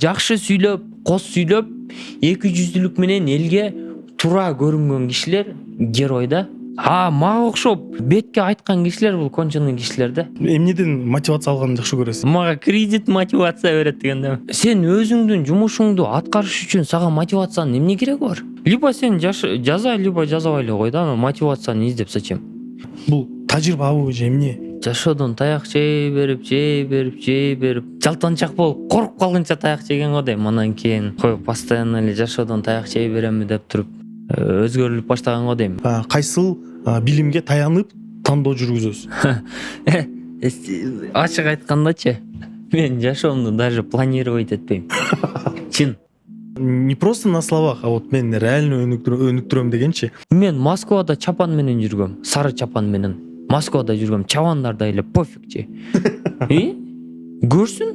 жакшы сүйлөп, кос сүйлөп, эки жүздүүлүк менен элге туура көрүнгөн кишилер герой да. Мага окшоп бетке айткан кишилер бул конченый кишилер да. Эмнеден мотивация алганды жакшы көрөсүң? Мага кредит мотивация берет дегенде. Сен өзүңдүн жумушуңду аткарыш үчүн сага мотивациянын эмне кереги бар? Либо сен жаза, либо жазабай эле кой да, мотивацияны издеп зачем? Бул тажрыйбабы же эмне? Жашоодон таяк жей берип, жалтанчак болуп, коруп калгынча таяк жеген го дейм. Анан кийин постоянно эле жашоодон таяк жей беремби деп туруп өзгөрүлүп баштаган го дейм. Кайсыл билимге таянып тандоо жүргүзөсүз? Ачык айткандачы, мен жашоомду даже планировать этпейм. Чын. Не просто на словах, а вот мен реально өнүктүрөм дегенчи. Мен Москвада чапан менен жүргөм, сары чапан менен. Москвада жүргөм, чабандарда эле пофигчи. Көрсүн,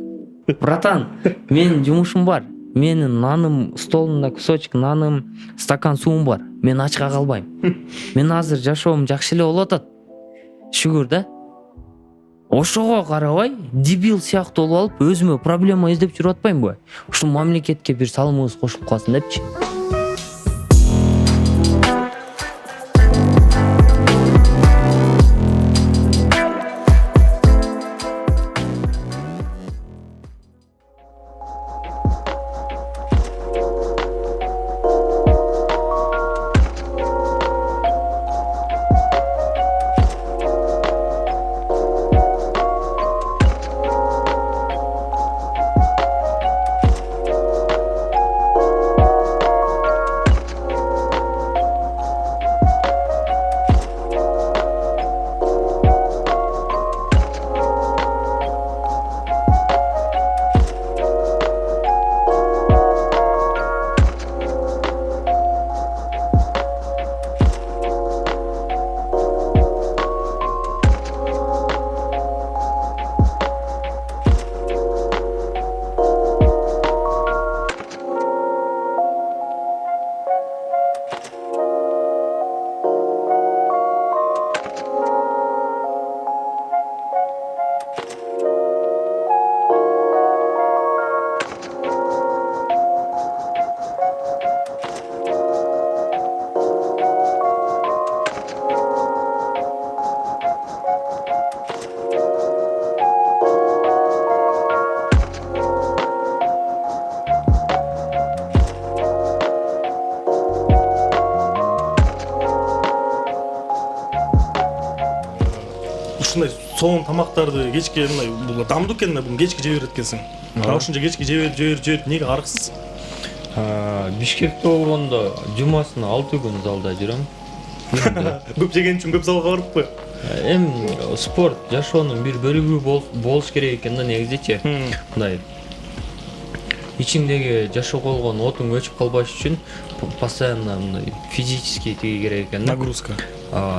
братан, менин жумушум бар. Менин наным столумда кусочек наным, стакан суум бар. Мен ачка калбайм. Мен азыр жашоом жакшы эле болуп атат. Шүгүр да. Ошого карабай, дебил сыяктуу болуп алып, өзүмө проблема издеп жүрүп атпаймынбы? Ушул мамлекетке бир салымыбыз кошулуп калсын депчи. Ушундай соон тамактарды кечке мындай бул дамдуу экен да, бул кечке жей берет экенсиң. Ушунча кечке жеп эмнеге арыксыз? Бишкекте болгондо жумасына 6 күн залда жүрөм. Көп жеген үчүн көп залга барыппы? Спорт жашоонун бир бөлүгү болуш керек экен да негизичи. Мындай ичиңдеги жашоо болгон отуң өчүп калбаш үчүн постоянно мындай физический керек экен да.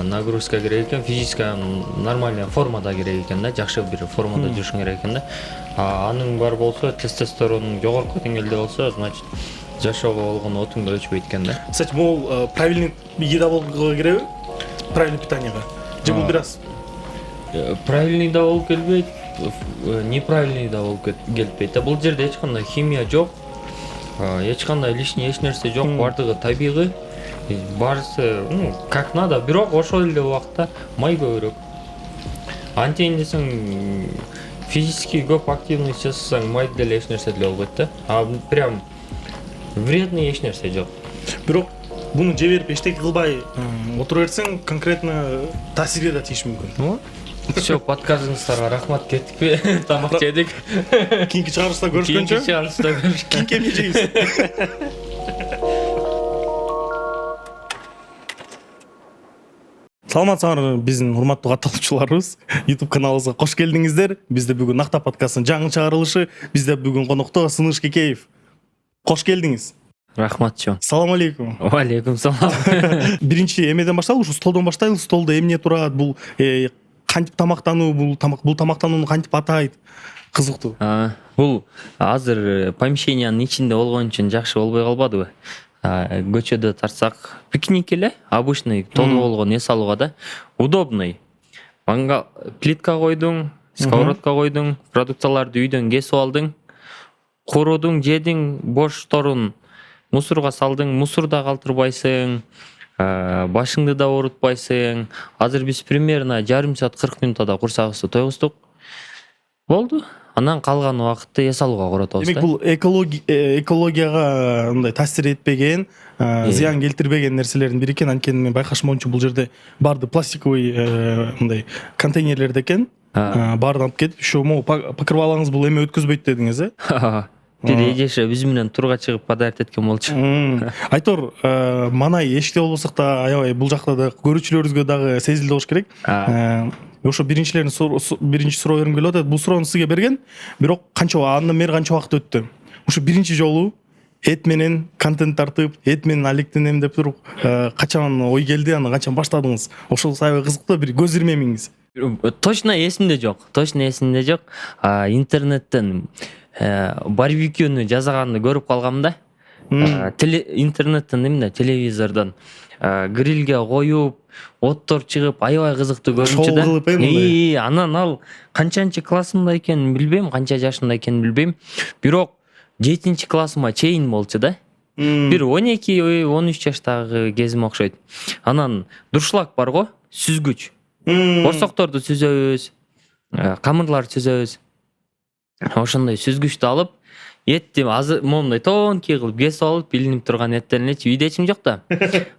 Нагрузка керек экен, физическая нормальная формада керек экен да, жакшы бир формада жүрүшүң керек экен да. Анын бар болсо, тестостеронуң жогорку деңгээлде болсо, значит жашоого болгон отуң да өчпөйт экен да. Кстати, бул правильный еда болгого киреби? Правильный питанияга. Же бул бир аз правильный да болуп келбейт, неправильный да болуп келбейт. Бул жерде эч кандай химия жок. Эч кандай лишний эч нерсе жок, бардыгы табигый. Барысы, как надо, бирок ошол эле убакта май көбүрөөк. Антейин десең, физически көп активность жасасаң, май деле эч нерсе деле болбойт да. Прям вредный эч нерсе жок. Бирок буну жей берип эчтеке кылбай отура берсең, конкретно таасирге да тийиши мүмкүн. Все, подкастыңыздарга рахмат, кеттикпи? Тамак жедик. Кийинки чыгарылышта көрүшкөнчө. Кийинки эмне жейбиз? Саламатсыңарбы биздин урматтуу катталуучуларыбыз. YouTube каналыбызга кош келдиңиздер. Бизде бүгүн Накта подкастынын жаңы чыгарылышы. Бизде бүгүн конокто Сыныш Кекеев. Кош келдиңиз. Рахмат чоң. Салам алейкум. Алейкум салам. Биринчи эмеден баштайлы, ушу столдон баштайлы. Столдо эмне турат, бул кантип тамактануу, бул тамактанууну кантип атайт? Кызыктуу. Бул азыр помещениянын ичинде болгон үчүн жакшы болбой калбадыбы? Көчөдө тартсак пикник эле, обычный тонуу болгон эс алууга да удобный. Плитка койдуң, сковородка койдуң, продукцияларды үйдөн кесип алдың, курудуң, жедиң бошторун мусорго салдың, мусорда калтырбайсың, башыңды да оорутпайсың. Азыр биз примерно жарым саат 40 минутада курсагыбызды тойгуздук. Болду. Анан калган убакытты эс алууга коротобуз. Демек бул экологияга мындай таасир этпеген, зыян келтирбеген нерселердин бири экен. Анткени мен байкашым боюнча бул жерде барды пластиковый мындай контейнерлерде экен. Баарын алып кетип, ошо могу покрывал алаңыз бул эме өткөзбөйт дедиңиз, э? Бир эжеше биз менен турга чыгып подарить эткен болчу. Айтор, манай эшикте болбосок да, аябай бул жакта да көрүүчүлөрүбүзгө дагы сезилди болуш керек. Ошо биринчи суроо бергим келип атат. Бул суроону сизге берген, бирок андан бери канча убакыт өттү? Ошо биринчи жолу эт менен контент тартып, эт менен алектенем деп туруп, качан ой келди, аны качан баштадыңыз? Ошол аябай кызыктуу, бир көз ирмемиңиз. Точно эсимде жок. Интернеттен барбекюну жасаганды көрүп калгам да. Интернеттен эмне, телевизордон грилге коюп, оттор чыгып, аябай кызыктуу көрүнчү да. Шоу кылып, Анан ал канчанчы классымда экенин билбейм, канча жашында экенин билбейм. Бирок 7-чи классыма чейин болчу да. Бир 12-13 жаштагы кезим окшойт. Анан дуршлаг бар го, сүзгүч. Борсокторду сүзөбүз, камырлар сүзөбүз. Ошондой сүзгүчтү алып, этти момундай тонкий кылып кесип алып, билинип турган эттен элечи үйдечим жок да.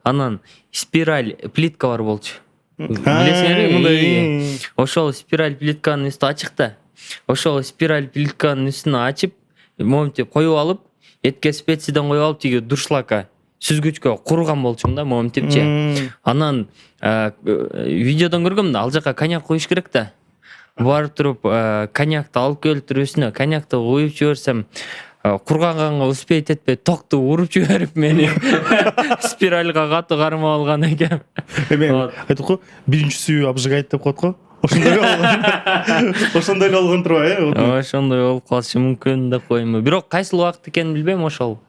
Анан спираль плитка бар болчу. Билесиңерби? Ошол спираль плитканын үстү ачык да. Ошол спираль плитканын үстүнө ачып, момунтип коюп алып, этке специядан коюп алып, тиги дуршлагка сүзгүчкө курган болчумун да, момунтипчи. Анан видеодон көргөм да, ал жака коньяк коюш керек да. Барып туруп коньякты алып келип туруп үстүнө коньякты куюп жиберсем, курганганга успеть этпей токту уруп жиберип мени спиральга катуу кармап алган экен. Эми айтып го, биринчи сүйүү обжигайт деп коет го. Ошондой болгон турбайбы, э? Ошондой болуп калышы мүмкүн деп коеюн. Бирок кайсыл убакыт экенин билбейм, ошол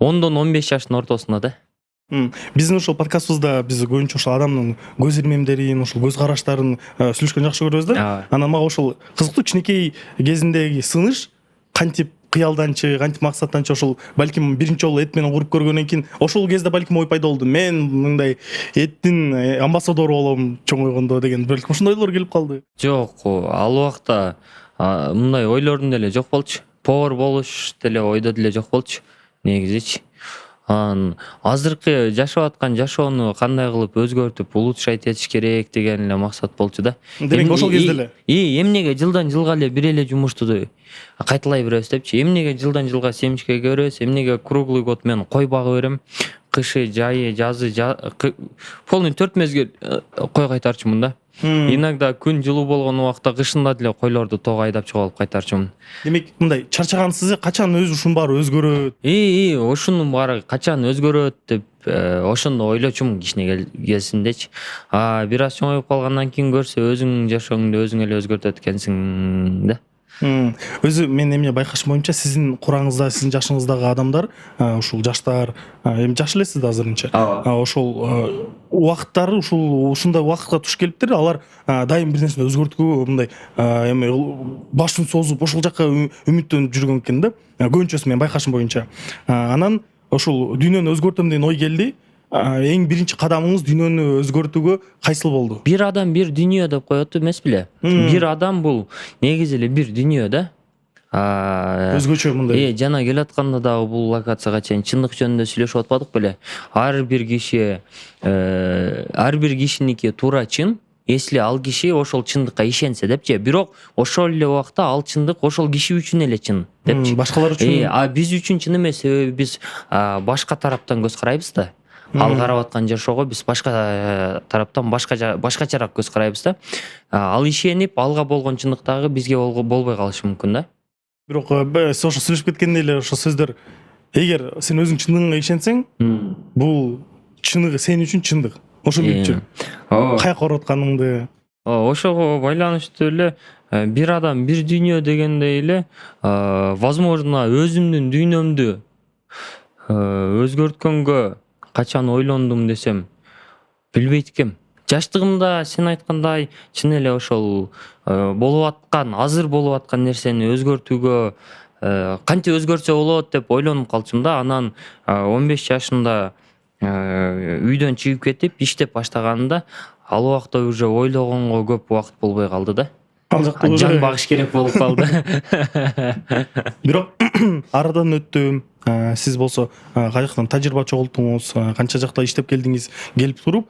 10-дон 15 жаштын ортосунда да. Биздин ошол подкастыбызда биз көбүнчө ошол адамдын көз ирмемдерин, ошол көз караштарын сүйлөшкөн жакшы көрөбүз да. Анан мага ошол кызыктуу кичинекей кезиндеги сыныш кантип кыялданчы, кантип максаттанчы, ошол балким биринчи жолу эт менен куруп көргөндөн кийин ошол кезде балким ой пайда болду. Мен мындай эттин амбассадору болом чоң ойгондо деген балким ошондой ойлор келип калды. Жок, ал убакта мындай ойлордун деле жок болчу. Повар болуш деле ойдо деле жок болчу негизичи. Азыркы жашап аткан жашоону кандай кылып өзгөртүп улучшать этиш керек деген эле максат болчу да. Демек ошол кезде эле. Эмнеге жылдан жылга эле бир эле жумушту кайталай беребиз депчи. Эмнеге жылдан жылга семечкеге беребиз, эмнеге круглый год мен кой багып берем. Кышы, жайы, жазы, полный 4 мезгил кой кайтарчумун да. Иногда күн жылуу болгон убакта кышында деле койлорду тоого айдап чыгып алып кайтарчумун. Демек мындай чарчагансыз, качан ушунун баары өзгөрөт? Ушунун баары качан өзгөрөт деп ошондо ойлочумун кичине кезиндечи. Бир аз чоңоюп калгандан кийин көрсө өзүңдүн жашооңду өзүң эле өзгөртөт экенсиң да. Өзү мен эмне байкашым боюнча сиздин кураңызда, сиздин жашыңыздагы адамдар, ушул жаштар, эми жаш элесиз да азырынча. Ошол убакыттары ушундай убакытка туш келиптир. Алар дайым бир нерсени өзгөрткүгө мындай эми башын созуп ошол жакка үмүттөнүп жүргөн экен да. Көбүнчөсү мен байкашым боюнча. Анан ошол дүйнөнү өзгөртөм деген ой келди. Эң биринчи кадамыңыз дүйнөнү өзгөртүүгө кайсыл болду? Бир адам бир дүйнө деп коет эмес беле? Бир адам бул негизи эле бир дүйнө да. Өзгөчө мындай. Жана келатканда дагы бул локацияга чейин чындык жөнүндө сүйлөшүп атпадык беле? Ар бир кишиники туура чын, если ал киши ошол чындыкка ишенсе депчи. Бирок ошол эле убакта ал чындык ошол киши үчүн эле чын депчи. Башкалар үчүн. Биз үчүн чын эмес, себеби биз башка тараптан көз карайбыз да. Ал карап аткан жашоого биз башка тараптан башкачараак көз карайбыз да. Ал ишенип, алга болгон чындык дагы бизге болбой калышы мүмкүн да. Бирок сиз ошо сүйлөшүп кеткендей эле ошо сөздөр, эгер сен өзүң чындыгыңа ишенсең, бул чындыгы сен үчүн чындык. Ошону билип жүр. Каяка барып атканыңды. Ошого байланыштуу эле бир адам бир дүйнө дегендей эле, возможно, өзүмдүн дүйнөмдү өзгөрткөнгө качан ойлондум десем билбейт экем. Жаштыгымда сен айткандай чын эле ошол азыр болуп аткан нерсени өзгөртүүгө канча өзгөрсө болот деп ойлонуп калчумун да. Анан 15 жашында үйдөн чыгып кетип иштеп баштаганымда ал убакта уже ойлогонго көп убакыт болбой калды да. Ал жакта уже Жан багыш керек болуп калды. бирок арадан өттү. Сиз болсо каяктан тажрыйба чогулттуңуз, канча жакта иштеп келдиңиз, келип туруп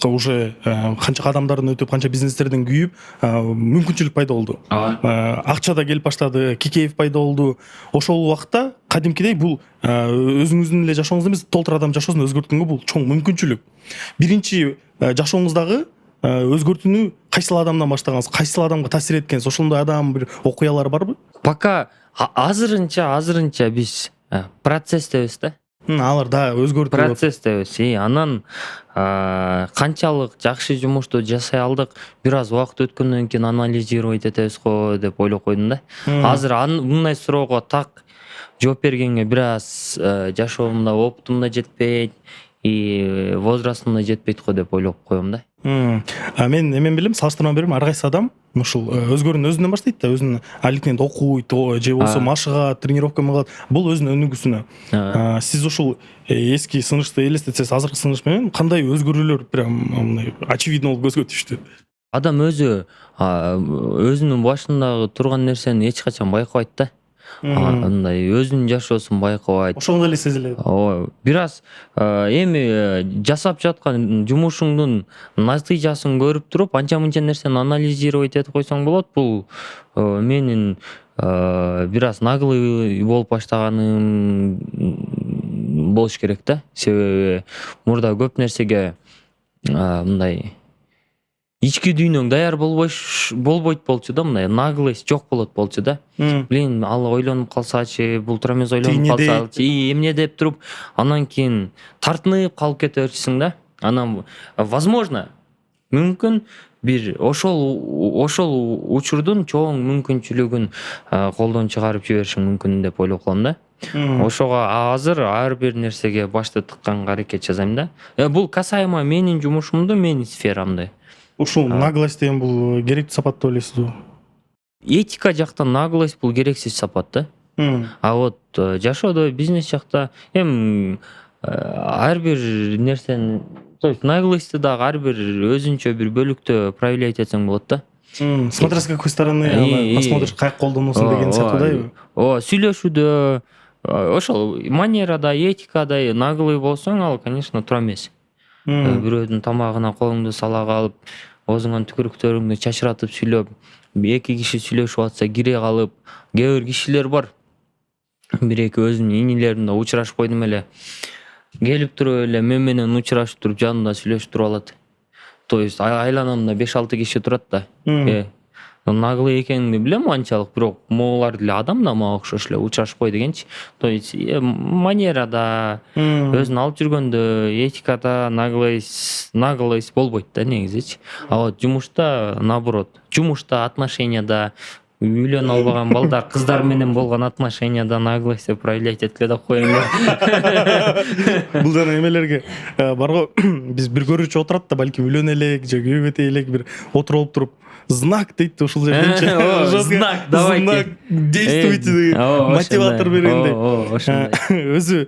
уже канча кадамдарын өтүп, канча бизнестерден күйүп, мүмкүнчүлүк пайда болду. Акча да келип баштады, Кикеев пайда болду. Ошол убакта кадимкидей бул өзүңүздүн эле жашооңузду эмес, толтур адам жашоосун өзгөрткөнгө бул чоң мүмкүнчүлүк. Биринчи жашооңуздагы өзгөртүүнү кайсыл адамдан баштагансыз, кайсыл адамга таасир эткенсиз? Ошондой адам бир окуялар барбы? Пока азырынча биз процесстебиз да. Алар да өзгөртүү. Процесстебиз. Анан канчалык жакшы жумушту жасай алдык, бир аз убакыт өткөндөн кийин анализировать этебиз го деп ойлоп койдум да. Азыр мындай суроого так жооп бергенге бир аз жашоомдо опытым да жетпейт, и возрастым да жетпейт го деп ойлоп коем да. Мен эмен билем, салыштырма берем, ар кайсы адам ушул өзгөрүүнү өзүнөн баштайт да, өзүнүн алектинен окуйт, же болбосо машыгат, тренировка кылат, бул өзүнүн өнүгүүсүнө. Сиз ушул эски сынышты элестетсеңиз, азыркы сыныш менен кандай өзгөрүүлөр прям мындай очевидно болуп көзгө түштү? Адам өзүнүн башындагы турган нерсени эч качан байкабайт да. Мындай өзүнүн жашоосун байкабайт. Ошондой эле сезилет. Бир аз эми жасап жаткан жумушуңдун натыйжасын көрүп туруп, анча мынча нерсени анализировать этип койсоң болот. Бул менин бир аз наглый болуп баштаганым болуш керек да. Себеби мурда көп нерсеге мындай ички дүйнөң даяр болбойт болчу да, мындай наглость жок болот болчу да. Блин, ал ойлонуп калсачы, бул тура эмес ойлонуп калсачы, эмне деп туруп, анан кийин тартынып калып кете берчисиң да. Анан возможно, мүмкүн бир ошол учурдун чоң мүмкүнчүлүгүн колдон чыгарып жиберишиң мүмкүн деп ойлоп калам да. Ошого азыр ар бир нерсеге башты тыкканга аракет жасайм да. Бул касаемо менин жумушумду, менин сферамды. Ушул наглость деген бул керектүү сапат деп ойлойсузбу? Этика жактан наглость бул керексиз сапат да. А вот жашоодо, бизнес жакта ар бир нерсени, то есть наглостьты дагы ар бир өзүнчө бир бөлүктө проявлять этсең болот да. Смотря с какой стороны посмотришь, как колдоносуң деген сыяктуудайбы? Сүйлөшүүдө ошол манерада, этикада наглый болсоң, ал, конечно, туура эмес. Бирөөдүн тамагына колуңду сала калып, оозуңан түкүрүктөрүңдү чачыратып сүйлөп, эки киши сүйлөшүп атса кире калып, кээ бир кишилер бар. Бир эки өзүмдүн инилеримде учурашып койдум эле. Келип туруп эле мен менен учурашып туруп, жанымда сүйлөшүп туруп алат. То есть айланамда 5-6 киши турат да. Наглый экениңди билем анчалык, бирок могулар деле адам да, мага окшош эле учурашып кой дегенчи. То есть манерада, өзүн алып жүргөндө, этикада наглость болбойт да негизичи. А вот жумушта наоборот, жумушта, отношенияда, үйлөнө албаган балдар кыздар менен болгон отношенияда наглость проявлять эткиле деп коеюн да. Бул жана эмелерге барго, биз бир көрүүчү отурат да, балки үйлөнө элек же күйөөгө тие элек, бир отуруп туруп знак дейт ушул жерденчи. Знак, давайте. Действуйте деген мотиватор бергендей. Өзү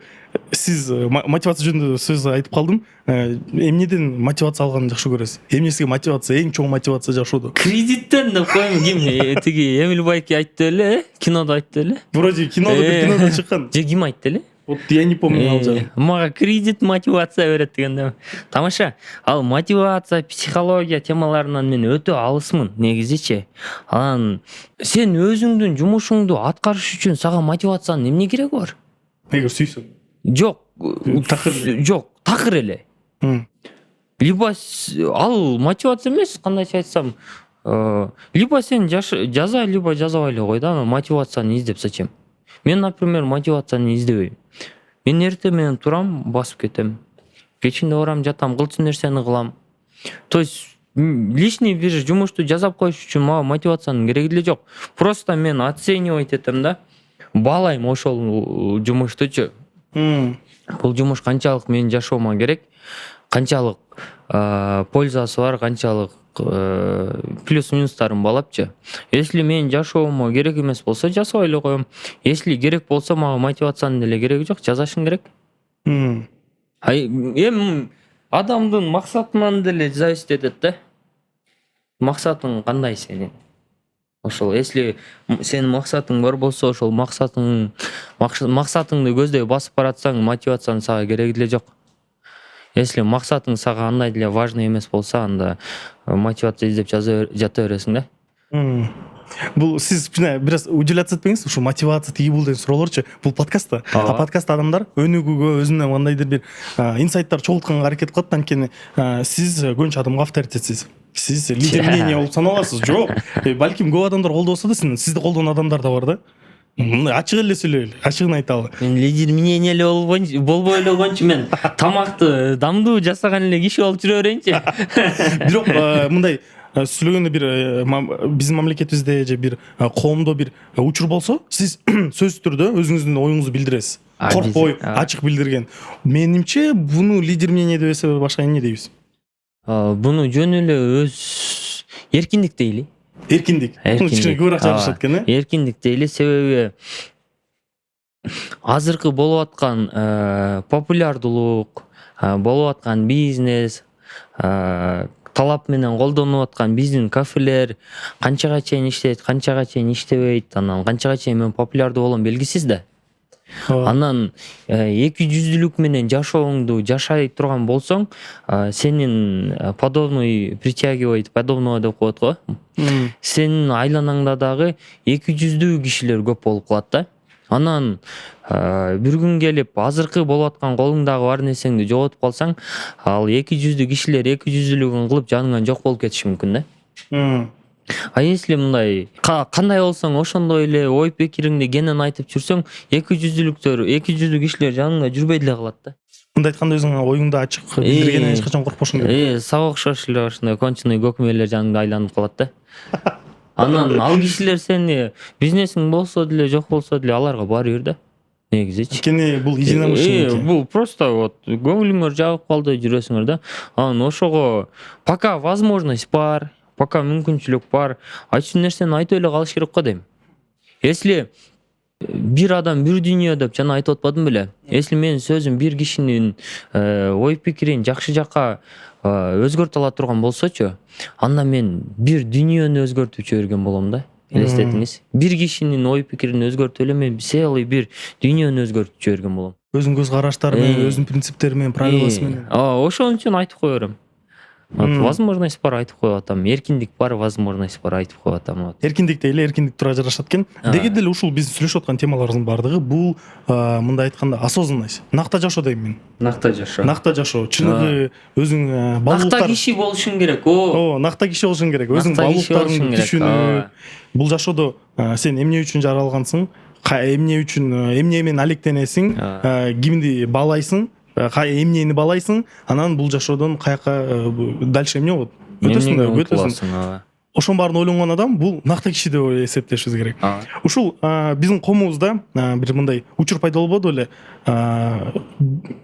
сиз мотивация жөнүндө сөз айтып калдым. Эмнеден мотивация алганды жакшы көрөсүз? Эмнесиге мотивация, эң чоң мотивация жашоодо? Кредиттен деп коем. Ким тиги Эмил Байки айтты эле, кинодо айтты эле. Вроде кинодо чыккан. Же ким айтты эле? Вот я не помню ал жагын. Мага кредит мотивация берет дегенде. Тамаша. Ал мотивация, психология темаларынан мен өтө алысмын негизичи. Анан сен өзүңдүн жумушуңду аткарыш үчүн сага мотивациянын эмне кереги бар? Эгер сүйсөң. Жок. Жок, такыр эле. Либо ал мотивация эмес, кандайча айтсам, либо сен жаза, либо жазабай эле кой да, мотивацияны издеп зачем? Мен, например, мотивацияны издебейм. Мен эртең менен турам, басып кетем. Кечинде барам, жатам, кылчу нерсени кылам. То есть лишний бир жумушту жасап коюш үчүн мага мотивациянын кереги деле жок. Просто мен оценивать этем да, баалайм ошол жумуштучу. Бул жумуш канчалык менин жашоомо керек, канчалык пользасы бар, канчалык плюс минустарын баалапчы. Если мен жашоомо керек эмес болсо жасабай эле коем. Если керек болсо мага мотивациянын деле кереги жок, жазашың керек. Эми адамдын максатынан деле зависит этет да. Максатың кандай сенин? Ошол если сенин максатың бар болсо, ошол максатыңды көздөй басып баратсаң, мотивацияның сага кереги деле жок. Если максатың сага андай деле важный эмес болсо, анда мотивация издеп жата бересиң да. Бул сиз бираз уделяться этпеңиз, ушу мотивация тиги бул деген суроолорчу. Бул подкастта. Подкастта адамдар өнүгүүгө, өзүнө кандайдыр бир инсайттар чогултканга аракет кылат, анткени сиз көбүнчө адамга авторитетсиз. Сиз лидер мнения болуп саналасыз. Жок. Балким көп адамдар колдобосо да сизди колдогон адамдар да бар да. Ачык эле сүйлөйлү, ачыгын айталы. Мен лидер мнения эле болбой эле койчу, мен тамакты дамдуу жасаган эле киши болуп жүрө берейинчи. Бирок мындай сүйлөгөндө бир биздин мамлекетибизде же бир коомдо бир учур болсо, сиз сөзсүз түрдө өзүңүздүн оюңузду билдиресиз. Коркпой, ачык билдирген. Менимче буну лидер мнения деп эсептеп башка эмне дейбиз? Буну жөн эле өз эркиндик дейли. Эркиндик. Көбүрөөк жагышат экен, эркиндик дейли, себеби азыркы болуп аткан популярдуулук, болуп аткан бизнес, талап менен колдонуп аткан биздин кафелер канчага чейин иштейт, канчага чейин иштебейт, анан канчага чейин мен популярдуу болом белгисиз да. Анан эки жүздүүлүк менен жашооңду жашай турган болсоң, сенин подобный притягивает, подобного деп коет го. Сенин айланаңда дагы эки жүздүү кишилер көп болуп калат да. Анан бир күн келип азыркы болуп аткан колуңдагы бар нерсеңди жоготуп калсаң, ал эки жүздүү кишилер эки жүздүүлүгүн кылып жаныңан жок болуп кетиши мүмкүн да. Если мындай кандай болсоң ошондой эле ой пикириңди кенен айтып жүрсөң, эки жүздүү кишилер жаныңда жүрбөй деле калат да. Мындай айтканда өзүң оюңду ачык билдиргенден эч качан коркпошуң керек. Сага окшош эле ошондой конченый көкмөйлөр жаныңда айланып калат да. Анан ал кишилер сени бизнесиң болсо деле, жок болсо деле аларга бара бер да. Негизичи. Анткени бул единомышленники. Бул просто вот көңүлүңөр жагып калды, жүрөсүңөр да. Анан ошого пока возможность бар, пока мүмкүнчүлүк бар, айтчу нерсени айтып эле калыш керек го дейм. Если бир адам бир дүйнө деп жана айтып атпадым беле? Если менин сөзүм бир кишинин ой пикирин жакшы жакка өзгөртө ала турган болсочу, анда мен бир дүйнөнү өзгөртүп жиберген болом да. Элестетиңиз. Бир кишинин ой пикирин өзгөртүп эле мен целый бир дүйнөнү өзгөртүп жиберген болом. Өзүнүн көз караштары менен, өзүнүн принциптери менен, правиласы менен. Ошон үчүн айтып кое берем. Возможность бар, айтып коюп атам. Эркиндик бар, возможность бар, айтып коюп атам. Эркиндик дейли, эркиндик тура жарашат экен. Деги деле ушул биз сүйлөшүп аткан темаларыбыздын бардыгы бул мындай айтканда осознанность. Накта жашоо дейм мен. Накта жашоо. Чыныгы өзүң накта киши болушуң керек. Накта киши болушуң керек. Өзүң балыктарыңды түшүнүп, бул жашоодо сен эмне үчүн жаралгансың, эмне үчүн эмне менен алектенесиң, кимди баалайсың, эмнени баалайсың, анан бул жашоодон каяка дальше эмне болот? Өтөсүң да, өтөсүң. Ошонун баарын ойлонгон адам бул накта киши деп эсептешибиз керек. Ушул биздин коомубузда бир мындай учур пайда болбоду беле?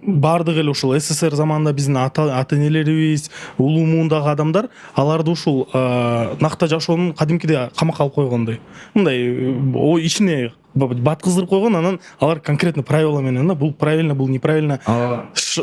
Бардык эле ушул СССР заманында биздин ата-энелерибиз, улуу муундагы адамдар аларды ушул накта жашоонун кадимкиде камакка алып койгондой. Мындай ичине баткыздырып койгон, анан алар конкретно правила менен да, бул правильно, бул неправильно.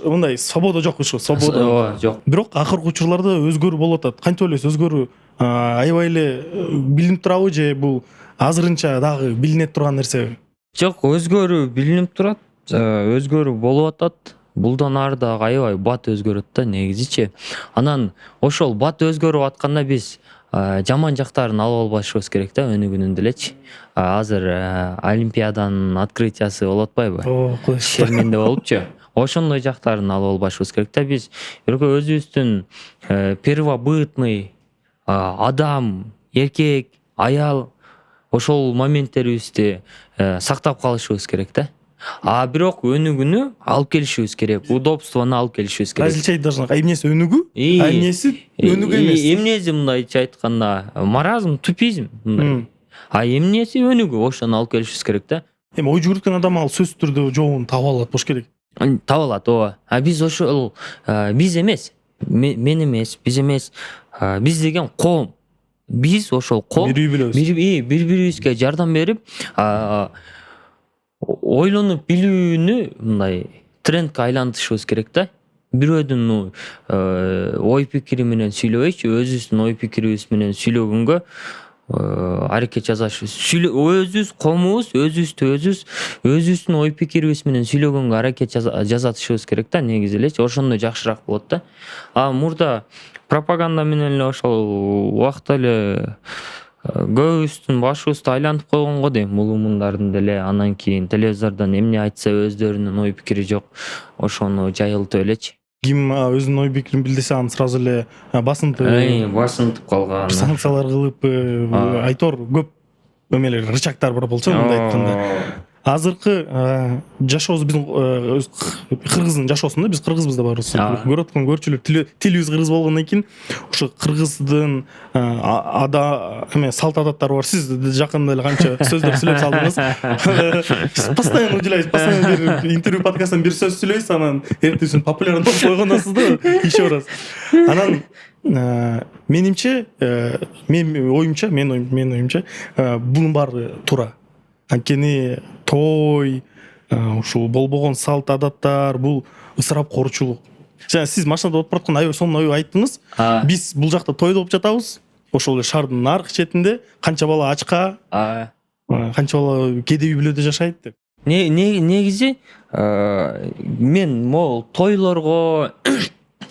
Мындай свобода жок ушу, свобода жок. Бирок акыркы учурларда өзгөрүү болуп атат. Кантип ойлойсуз, өзгөрүү аябай эле билинип турабы же бул азырынча дагы билине турган нерсе? Жок, өзгөрүү билинип турат, өзгөрүү болуп атат. Булдан ары дагы аябай бат өзгөрөт да негизичи. Анан ошол бат өзгөрүп атканда биз жаман жактарын алып албашыбыз керек да, өнүгүүнүн делечи. Азыр Олимпиаданын открытиясы болуп атпайбы? Шерменде болупчу. Ошондой жактарын алып албашыбыз керек да. Биз өзүбүздүн первобытный адам, эркек, аял ошол моменттерибизди сактап калышыбыз керек да. Бирок өнүгүүнү алып келишибиз керек, удобствону алып келишибиз керек. Азырча должна, эмнеси өнүгүү, эмнеси өнүгүү эмес. Эмнеси мындайча айтканда маразм, тупизм мындай. Эмнеси өнүгүү, ошону алып келишибиз керек да. Эми ой жүгүрткөн адам ал сөзсүз түрдө жообун таба алат болуш керек. Таба алат, ооба. Биз ошол биз эмес. мен эмес, биз эмес, биз деген коом. Биз ошол коом Бири билебиз. бири бирибизге жардам берип, ойлонуп билүүнү мындай трендке айлантышыбыз керек да. Бирөөдүн ой пикири менен сүйлөбөйчү, өзүбүздүн ой пикирибиз менен сүйлөгөнгө аракет жасашыбыз. Өзүбүз коомубуз, өзүбүздүн ой пикирибиз менен сүйлөгөнгө аракет жасатышыбыз керек да негизи элечи. Ошондо жакшыраак болот да. Мурда пропаганда менен эле ошол убакта эле көбүбүздүн башыбызды айлантып койгон го дейм, улумундардын деле. Анан кийин телевизордон эмне айтса өздөрүнүн ой пикири жок, ошону жайылтып элечи. Ким өзүнүн ой пикирин билдирсе аны сразу эле басынтып Басынтып калган. санкциялар кылып айтор көп эмелер, рычагдар бар болчу мындай айтканда. Азыркы жашообуз биздин кыргыздын жашоосунда, биз кыргызбыз да баарыбыз. Көрүп аткан көрчүлөр тилибиз кыргыз болгондон кийин ошо кыргыздын салт адаттары бар. Сиз жакында эле канча сөздөр сүйлөп салдыңыз. Постоянно уделяйсыз, постоянно бир интервью подкасттан бир сөз сүйлөйсүз, анан эртесин популярный болуп койгонсуз да, иши барасыз. Анан менин оюмча бунун баары туура. Анткени той, ушул болбогон салт адаттар, бул ысырапкорчулук. Жана сиз машинада отуруп бараткан аябай айттыңыз. Биз бул жакта тойда болуп жатабыз. Ошол эле шаардын наркы четинде канча бала ачка, канча бала кедей үй бүлөдө жашайт деп. Негизи мен могул тойлорго,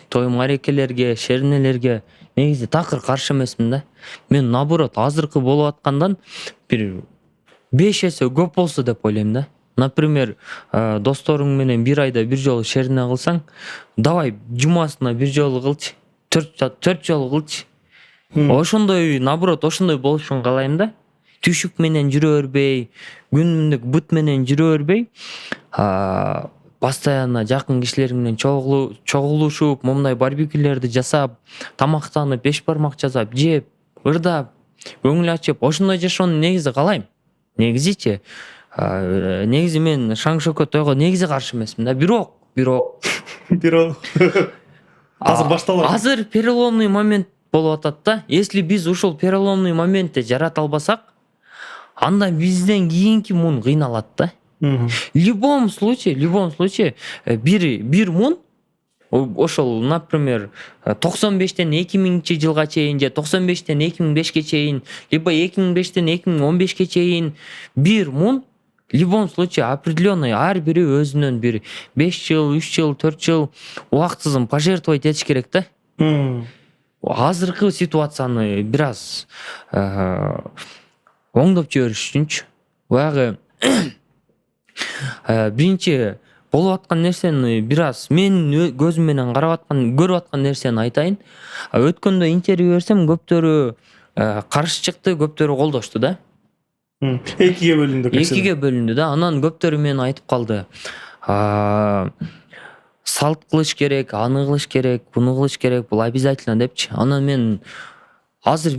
той марекелерге, шернелерге негизи такыр каршы эмесмин да. Мен наоборот азыркы болуп аткандан бир 5 эсе көп болсо деп ойлойм да. Например, досторуң менен бир айда бир жолу шерине кылсаң, давай жумасына бир жолу кылчы, 4 жолу кылчы. Ошондой, наоборот, ошондой болушун каалайм да. Түшүк менен жүрө бербей, күнүмдүк бут менен жүрө бербей, постоянно жакын кишилер менен чогулушуп, момундай барбекюлерди жасап, тамактанып, беш бармак жасап, жеп, ырдап, көңүл ачып, ошондой жашоону негизи каалайм. Негизичи, негизи мен шаң шөкө тойго негизи каршы эмесмин да. Бирок азыр башталат. Азыр переломный момент болуп атат да. Если биз ушул переломный моментти жарата албасак, анда бизден кийинки мун кыйналат да. В любом случае бир мун ошол, например, 95-тен 2000-жылга чейин же 95-тен 2005-ке чейин, либо 2005-тен 2015-ке чейин бир мун в любом случае определенный ар бири өзүнөн бир 5 жыл, 3 жыл, 4 жыл убактысын пожертвовать этиш керек да. Азыркы ситуацияны бир аз оңдоп жибериш үчүнчү. Баягы биринчи болуп аткан нерсени бир аз мен көзүм менен көрүп аткан нерсени айтайын. Өткөндө интервью берсем, көптөрү каршы чыкты, көптөрү колдошту да. Экиге бөлүндү да. Анан көптөрү мен айтып калды. Салт кылыш керек, аны кылыш керек, буну кылыш керек, бул обязательно депчи. Анан мен азыр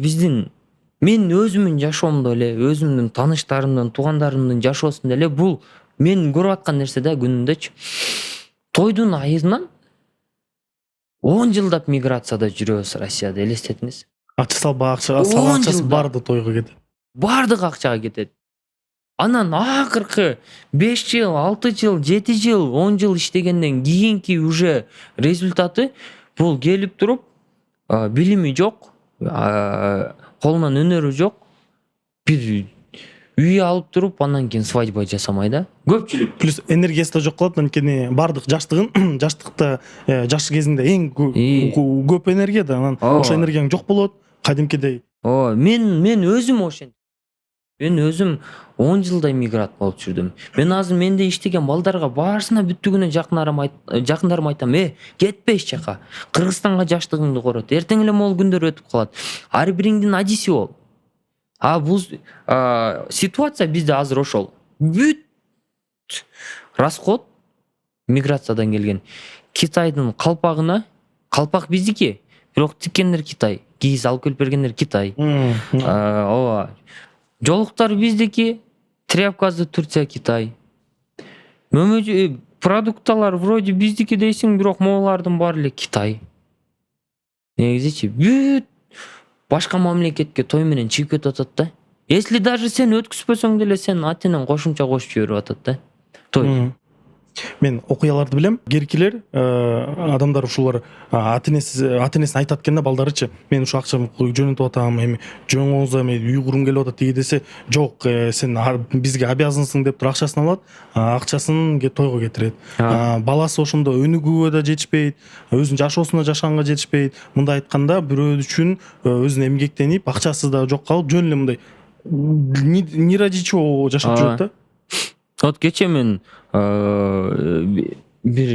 мен өзүмдүн жашоомдо эле, өзүмдүн тааныштарымдын, туугандарымдын жашоосунда эле бул мен көрүп аткан нерсе да күнүндөчү. Тойдун айынан 10 жылдап миграцияда жүрөбүз Россияда, элестетиңиз. Акчасы барды тойго кетет. Бардык акчага кетет. Анан акыркы 5 жыл, 6 жыл, 7 жыл, 10 жыл иштегенден кийинки уже результаты бул келип туруп, билими жок, колунан өнөрү жок, бир үй алып туруп, анан кийин свадьба жасамай да. Көпчүлүк. Плюс энергиясы да жок калат, анткени бардык жаштыкта, жаш кезинде эң көп энергия да, анан ошо энергияң жок болот, кадимкидей. Мен өзүм ошентип. Мен өзүм 10 жылдай мигрант болуп жүрдүм. Мен азыр менде иштеген балдарга баарысына бүттүгүнө жакындарым айтам, кетпе эч жака. Кыргызстанга жаштыгыңды корот. Эртең эле могул күндөр өтүп калат. Ар бириңдин адиси бол. Бул ситуация бизде азыр ошол. Бүт расход миграциядан келген. Китайдын калпагына, калпак биздики, бирок тиккендер Китай, кийиз алып келип бергендер Китай. Жолуктар биздики, тряпкасы Турция, Китай. Продукталар вроде биздики дейсиң, бирок могулардын баары эле Китай. негизичи бүт башка мамлекетке той менен чыгып кетип атат да. Если даже сен өткүзбөсөң деле сен ата энең кошумча кошуп жиберип атат да. Той. Мен окуяларды билем. Керкилер адамдар ушулар ата энесин айтат экен да балдарычы. Мен ушу акчамды жөнөтүп атам, эми жөнгөңүз эми үй кургум келип атат деги десе, жок, сен бизге обязансың деп туруп акчасын алат, акчасын тойго кетирет. Баласы ошондо өнүгүүгө да жетишпейт, өзүнүн жашоосуна жашаганга жетишпейт. Мындай айтканда бирөө үчүн өзүн эмгектенип, акчасы да жок калып, жөн эле мындай ни ради чего жашап жүрөт да. Вот кече мен бир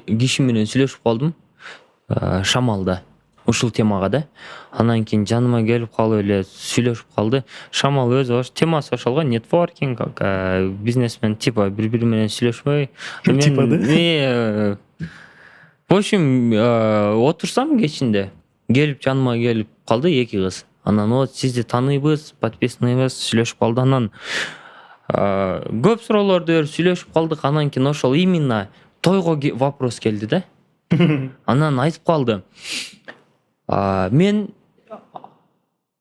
киши менен сүйлөшүп калдым Шамалда, ушул темага да. Анан кийин жаныма келип калып эле сүйлөшүп калды. Шамал өзү темасы ошол го, нетворкинг, бизнесмен типа бири менен сүйлөшпөй. Типа да. В общем, отурсам кечинде келип жаныма келип калды эки кыз. Анан вот сизди тааныйбыз, подписанныйбыз, сүйлөшүп калды. Анан көп суроолорду берип сүйлөшүп калдык. Анан кийин ошол именно тойго вопрос келди да. Анан айтып калды. Мен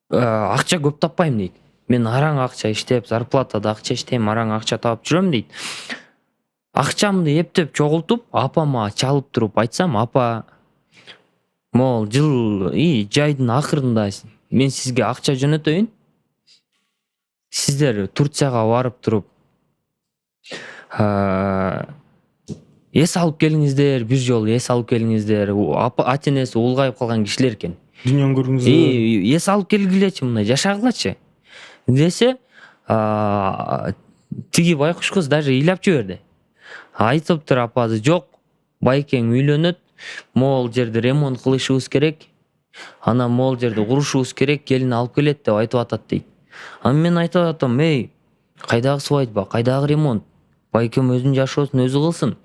акча көп таппайм дейт. Мен араң акча иштеп, зарплатада акча иштейм, араң акча таап жүрөм дейт. Акчамды эптеп чогултуп, апама чалып туруп айтсам, апа, мол, жайдын акырында мен сизге акча жөнөтөйүн. Сиздер Турцияга барып туруп эс алып келиңиздер, бир жолу эс алып келиңиздер. Ата энеси улгайып калган кишилер экен. Дүйнөнү көргүңүздөр. Эс алып келгилечи, мындай жашагылачы десе, тиги байкуш кыз даже ыйлап жиберди. Айтыптыр апасы, жок, байкең үйлөнөт, могул жерде ремонт кылышыбыз керек, анан могул жерде курушубуз керек, келин алып келет деп айтып атат дейт. Анан мен айтып атам, кайдагы свадьба, кайдагы ремонт? Байкем өзүнүн жашоосун өзү кылсын.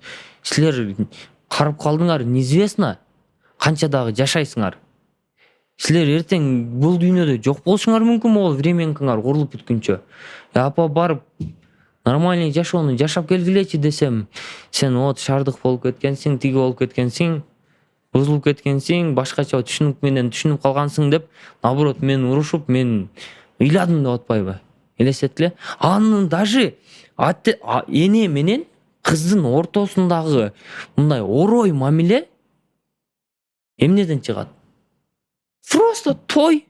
Силер карып калдыңар, неизвестно канча дагы жашайсыңар. Силер эртең бул дүйнөдө жок болушуңар мүмкүн, могул временкаңар курулуп бүткүнчө. Апа барып нормальный жашоону жашап келгилечи десем, сен вот шаардык болуп кеткенсиң, тиги болуп кеткенсиң, бузулуп кеткенсиң, башкача түшүнүк менен түшүнүп калгансың деп, наоборот мен урушуп, мен ыйладым деп атпайбы? Элестеткиле. Анын даже эне менен кыздын ортосундагы мындай орой мамиле эмнеден чыгат? Просто той.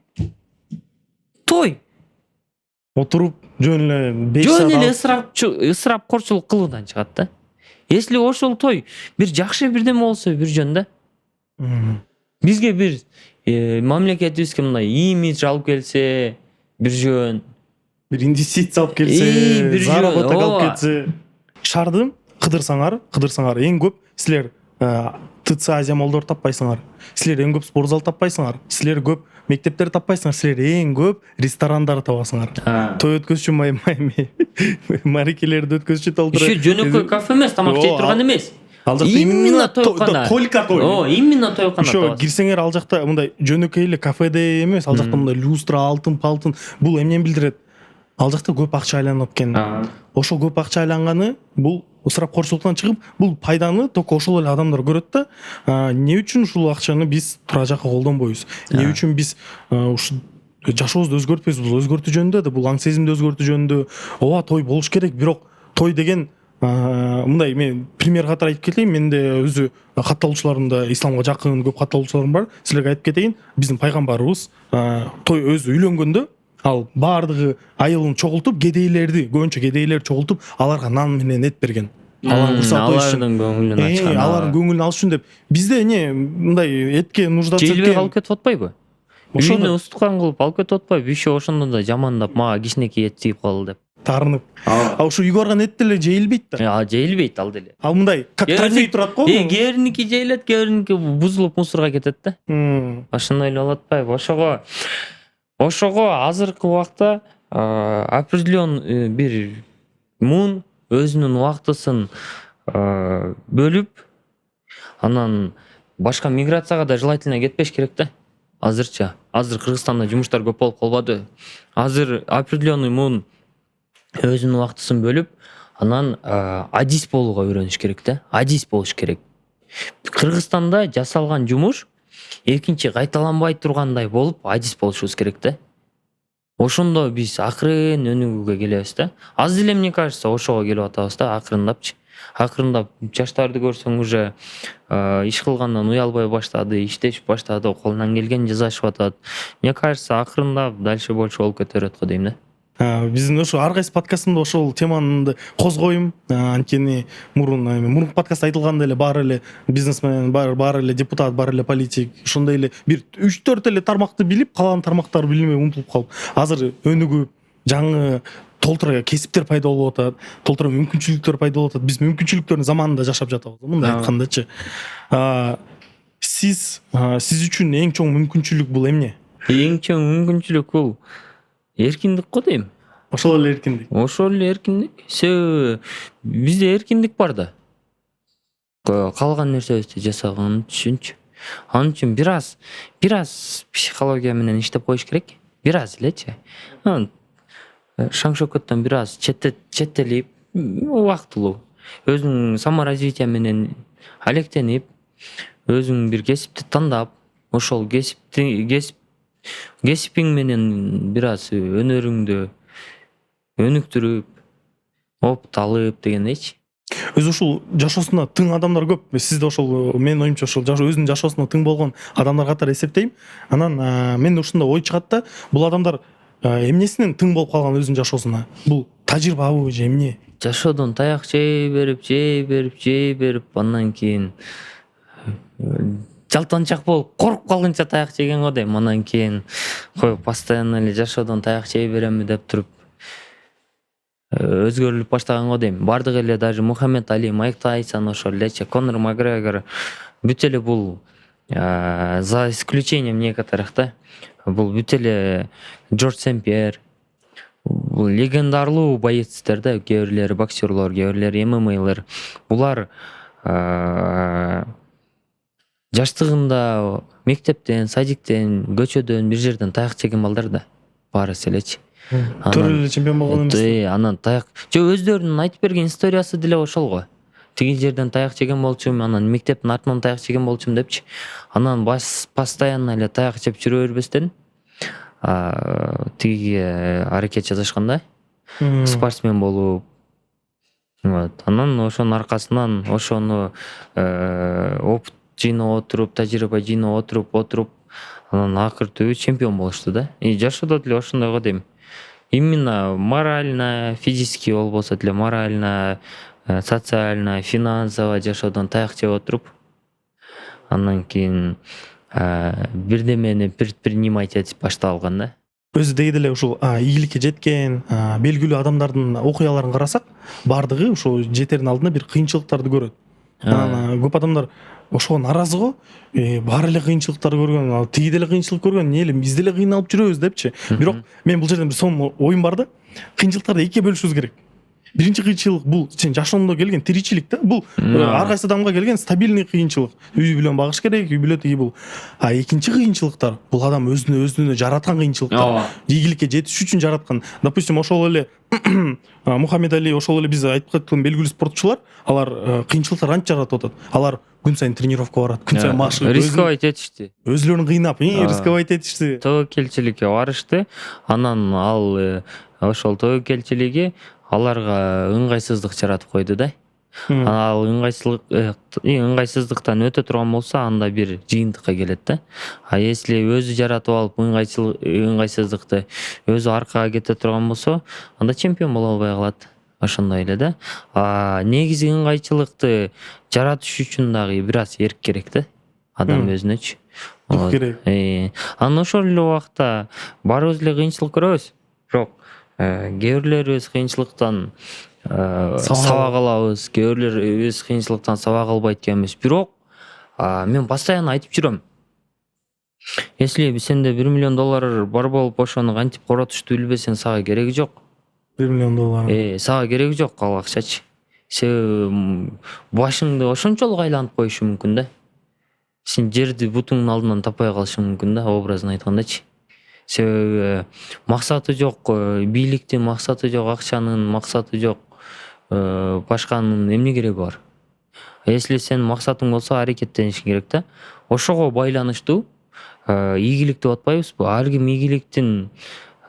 Отуруп жөн эле 5 саат. Жөн эле ысырапкорчулук кылуудан чыгат да. Если ошол той бир жакшы бирдеме болсо бир жөн да. Бизге бир мамлекетибизге мындай имидж алып келсе бир жөн. Бир инвестиция алып келсе, заработок алып кетсе. Шаарды кыдырсаңар эң көп силер ТЦ Азия молдор таппайсыңар. Силер эң көп спорт зал таппайсыңар. Силер көп мектептер таппайсыңар. Силер эң көп ресторандар табасыңар. Той өткөзчү марекелерди өткөзчү толтура. Еще жөнөкөй кафе эмес, тамак жей турган эмес. Ал жакта именно тойкана. Только той. Именно тойкана. Ошо кирсеңер ал жакта мындай жөнөкөй эле кафеде эмес, ал жакта мындай люстра, алтын, палтын. Бул эмнени билдирет? Ал жакта көп акча айланып экен. Ошо көп акча айланганы бул ысырапкорчулуктан чыгып, бул пайданы только ошол эле адамдар көрөт да. Эмне үчүн ушул акчаны биз туура жакка колдонбойбуз? Эмне үчүн биз ушу жашообузду өзгөртпөйбүз? Бул өзгөртүү жөнүндө да, бул аң сезимди өзгөртүү жөнүндө. Ооба, той болуш керек, бирок той деген мындай, мен пример катары айтып кетейин. Менде өзү катталуучуларымда исламга жакын көп катталуучуларым бар. Силерге айтып кетейин, биздин пайгамбарыбыз той өзү үйлөнгөндө ал баардыгы айылын чогултуп, кедейлерди, көбүнчө кедейлер чогултуп, аларга нан менен эт берген. Алардын көңүлүн ачкан. Алардын көңүлүн алыш үчүн деп. Бизде мындай этке нуждасы жейлбек алып кетип атпайбы? Ошону устукан кылып алып кетип атпайбы? Еще ошондо да жамандап, мага кичинекей эт тийип калды деп. Тарынып. Ушу үйгө барган эт деле жейилбейт да. Жейилбейт ал деле. Ал мындай как трофей турат го. Кээриники жейилет, кээриники бузулуп мусорго кетет да. Ошондой эле болуп атпайбы? Ошого азыркы убакта определенный бир мун өзүнүн убактысын бөлүп, анан башка миграцияга да желательно кетпеш керек да. Азырча. Азыр Кыргызстанда жумуштар көп болуп калбады. Азыр определенный мун өзүнүн убактысын бөлүп, анан адис болууга үйрөнүш керек да. Адис болуш керек. Кыргызстанда жасалган жумуш экинчи кайталанбай тургандай болуп адис болушубуз керек да. Ошондо биз акырын өнүгүүгө келебиз да. Азыр эле мне кажется, ошого келип атабыз да, акырындапчы. Акырындап жаштарды көрсөң уже иш кылгандан уялбай баштады, иштешип баштады, колунан келгенин жасашып атат. Мне кажется, акырындап дальше больше болуп кете берет го дейм да. Биздин ошо ар кайсы подкастымда ошол теманы козгойм. Анткени мурун подкастта айтылгандай эле баары эле бизнесмен, баары эле депутат, баары эле политик, ошондой эле бир 3-4 эле тармакты билип, калган тармактарды билбей умтулуп калып, азыр өнүгүп, жаңы толтура кесиптер пайда болуп атат, толтура мүмкүнчүлүктөр пайда болуп атат. Биз мүмкүнчүлүктөрдүн заманында жашап жатабыз. Мындай айткандачы. Сиз үчүн эң чоң мүмкүнчүлүк бул эмне? Эң чоң мүмкүнчүлүк бул эркиндик го дейм. Ошол эле эркиндик. Ошол эле эркиндик. Себеби бизде эркиндик бар да. Калган нерсебизди жасаган үчүнчү. Анын үчүн бир аз психология менен иштеп коюш керек. Бир аз элечи. Шаң шөкөттөн бир аз четтелип, убактылуу. Өзүң саморазвитие менен алектенип, өзүң бир кесипти тандап, ошол кесипиң менен бир аз өнөрүңдү өнүктүрүп, опыт алып дегендейчи. Өзү ушул жашоосунда тың адамдар көп. Сизде ошол менин оюмча ошол өзүнүн жашоосунда тың болгон адамдар катары эсептейм. Анан менде ушундай ой чыгат да, бул адамдар эмнесинен тың болуп калган өзүнүн жашоосуна? Бул тажрыйбабы же эмне? Жашоодон таяк жей берип, андан кийин жалтанчак болуп коруп калгынча таяк жеген го дейм. Андан кийин постоянно эле жашоодон таяк жей беремби деп туруп өзгөрүлүп баштаган го дейм. Бардык эле даже Мухаммед Али, Майк Тайсон, ошол элечи Конор Макгрегор бүт эле бул за исключением некоторых да. Бул бүт эле Джордж Сен-Пьер, бул легендарлуу боецтер да, кээ бирлери боксерлор, кээ бирлери ММА'лер. Булар жаштыгында мектептен, садиктен, көчөдөн бир жерден таяк жеген балдар да. Баарысы элечи. Төрөлү эле чемпион болгон эмес. Анан таяк өздөрүнүн айтып берген историясы деле ошол го. Тиги жерден таяк жеген болчумун, анан мектептин артынан таяк жеген болчумун депчи. Анан постоянно эле таяк жеп жүрө бербестен тиги аракет жасашкан да. Спортсмен болуп. Анан ошонун аркасынан ошону опыт жыйнап отуруп, тажрыйба жыйнап отуруп, анан акыр түбү чемпион болушту да. Жашоодо деле ошондой го дейм. Именно морально, физически болбосо деле морально, социально, финансово жашоодон таяк жеп отуруп, андан кийин бирдемени предпринимать этип башталган да. Өзү деги деле ушул ийгиликке жеткен белгилүү адамдардын окуяларын карасак, бардыгы ошо жетердин алдында бир кыйынчылыктарды көрөт. Көп адамдар ошого наразы го. Баары эле кыйынчылыктарды көргөн, ал тиги деле кыйынчылык көргөн, эмне эле биз деле кыйналып жүрөбүз депчи. Бирок мен бул жерден бир сонун оюм бар да. Кыйынчылыктарды экиге бөлүшүбүз керек. Биринчи кыйынчылык бул сен жашооңдо келген тиричилик да. Бул ар кайсы адамга келген стабильный кыйынчылык. Үй бүлө багыш керек, үй бүлө тиги бул. Экинчи кыйынчылыктар бул адам өзүнө жараткан кыйынчылыктар. Ийгиликке жетиш үчүн жараткан. Допустим, ошол эле Мухаммед Али, ошол эле биз айтып кеткен белгилүү спортчулар, алар кыйынчылыктар анча жаратып атат. Алар күн сайын тренировкага барат, күн сайын машык, рисковать этишти. Өзүлөрүн кыйнап, рисковать этишти. Тобокелчиликке барышты. Анан ал ошол тобокелчилиги аларга ыңгайсыздык жаратып койду да. Ал ыңгайсыздыктан өтө турган болсо, анда бир жыйынтыкка келет да. Если өзү жаратып алып ыңгайсыздыкты өзү аркага кете турган болсо, анда чемпион боло албай калат. Ошондой эле да. Негизи ыңгайчылыкты жаратыш үчүн дагы бир аз эрк керек да. Адам өзүнөчү. Керек. Анан ошол эле убакта баарыбыз эле кыйынчылык көрөбүз. Бирок кээ бирлерибиз кыйынчылыктан сабак алабыз, кээ бирлерибиз кыйынчылыктан сабак албайт экенбиз. Бирок мен постоянно айтып жүрөм. Если сенде $1 миллион бар болуп, ошону кантип коротушту билбесең, сага кереги жок. $1 миллион. Сага кереги жок ал акчачы. Себеби башыңды ошончолук айланып коюшу мүмкүн да. Сен жерди бутуңдун алдынан таппай калышың мүмкүн да, образын айткандачы. Себеби максаты жок, бийликтин максаты жок, акчанын максаты жок, башканын эмне кереги бар? Если сен максатың болсо, аракеттенишиң керек да. ошого байланыштуу ийгилик деп атпайбызбы? Ар ким ийгиликтин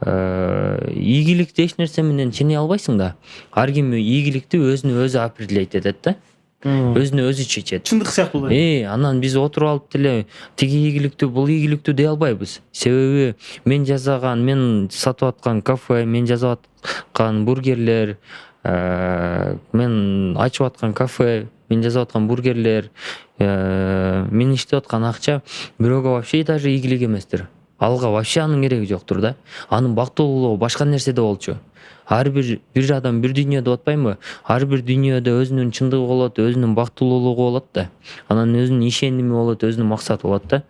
ийгиликти эч нерсе менен ченей албайсың да. Ар ким ийгиликти өзүнө өзү определять этет да. Өзүнө өзү чечет. Чындык сыяктуу да. Анан биз отуруп алып деле тиги ийгиликтүү, бул ийгиликтүү дей албайбыз. Себеби мен жасаган, мен сатып аткан кафе, мен жасап аткан бургерлер, мен ачып аткан кафе, мен жасап аткан бургерлер, мен иштеп аткан акча бирөөгө вообще даже ийгилик эместир. Алга вообще анын кереги жоктур да. Анын бактылуулугу башка нерседе болчу. Ар бир адам бир дүйнө деп атпаймынбы? Ар бир дүйнөдө өзүнүн чындыгы болот, өзүнүн бактылуулугу болот да. Анан өзүнүн ишеними болот, өзүнүн максаты болот да.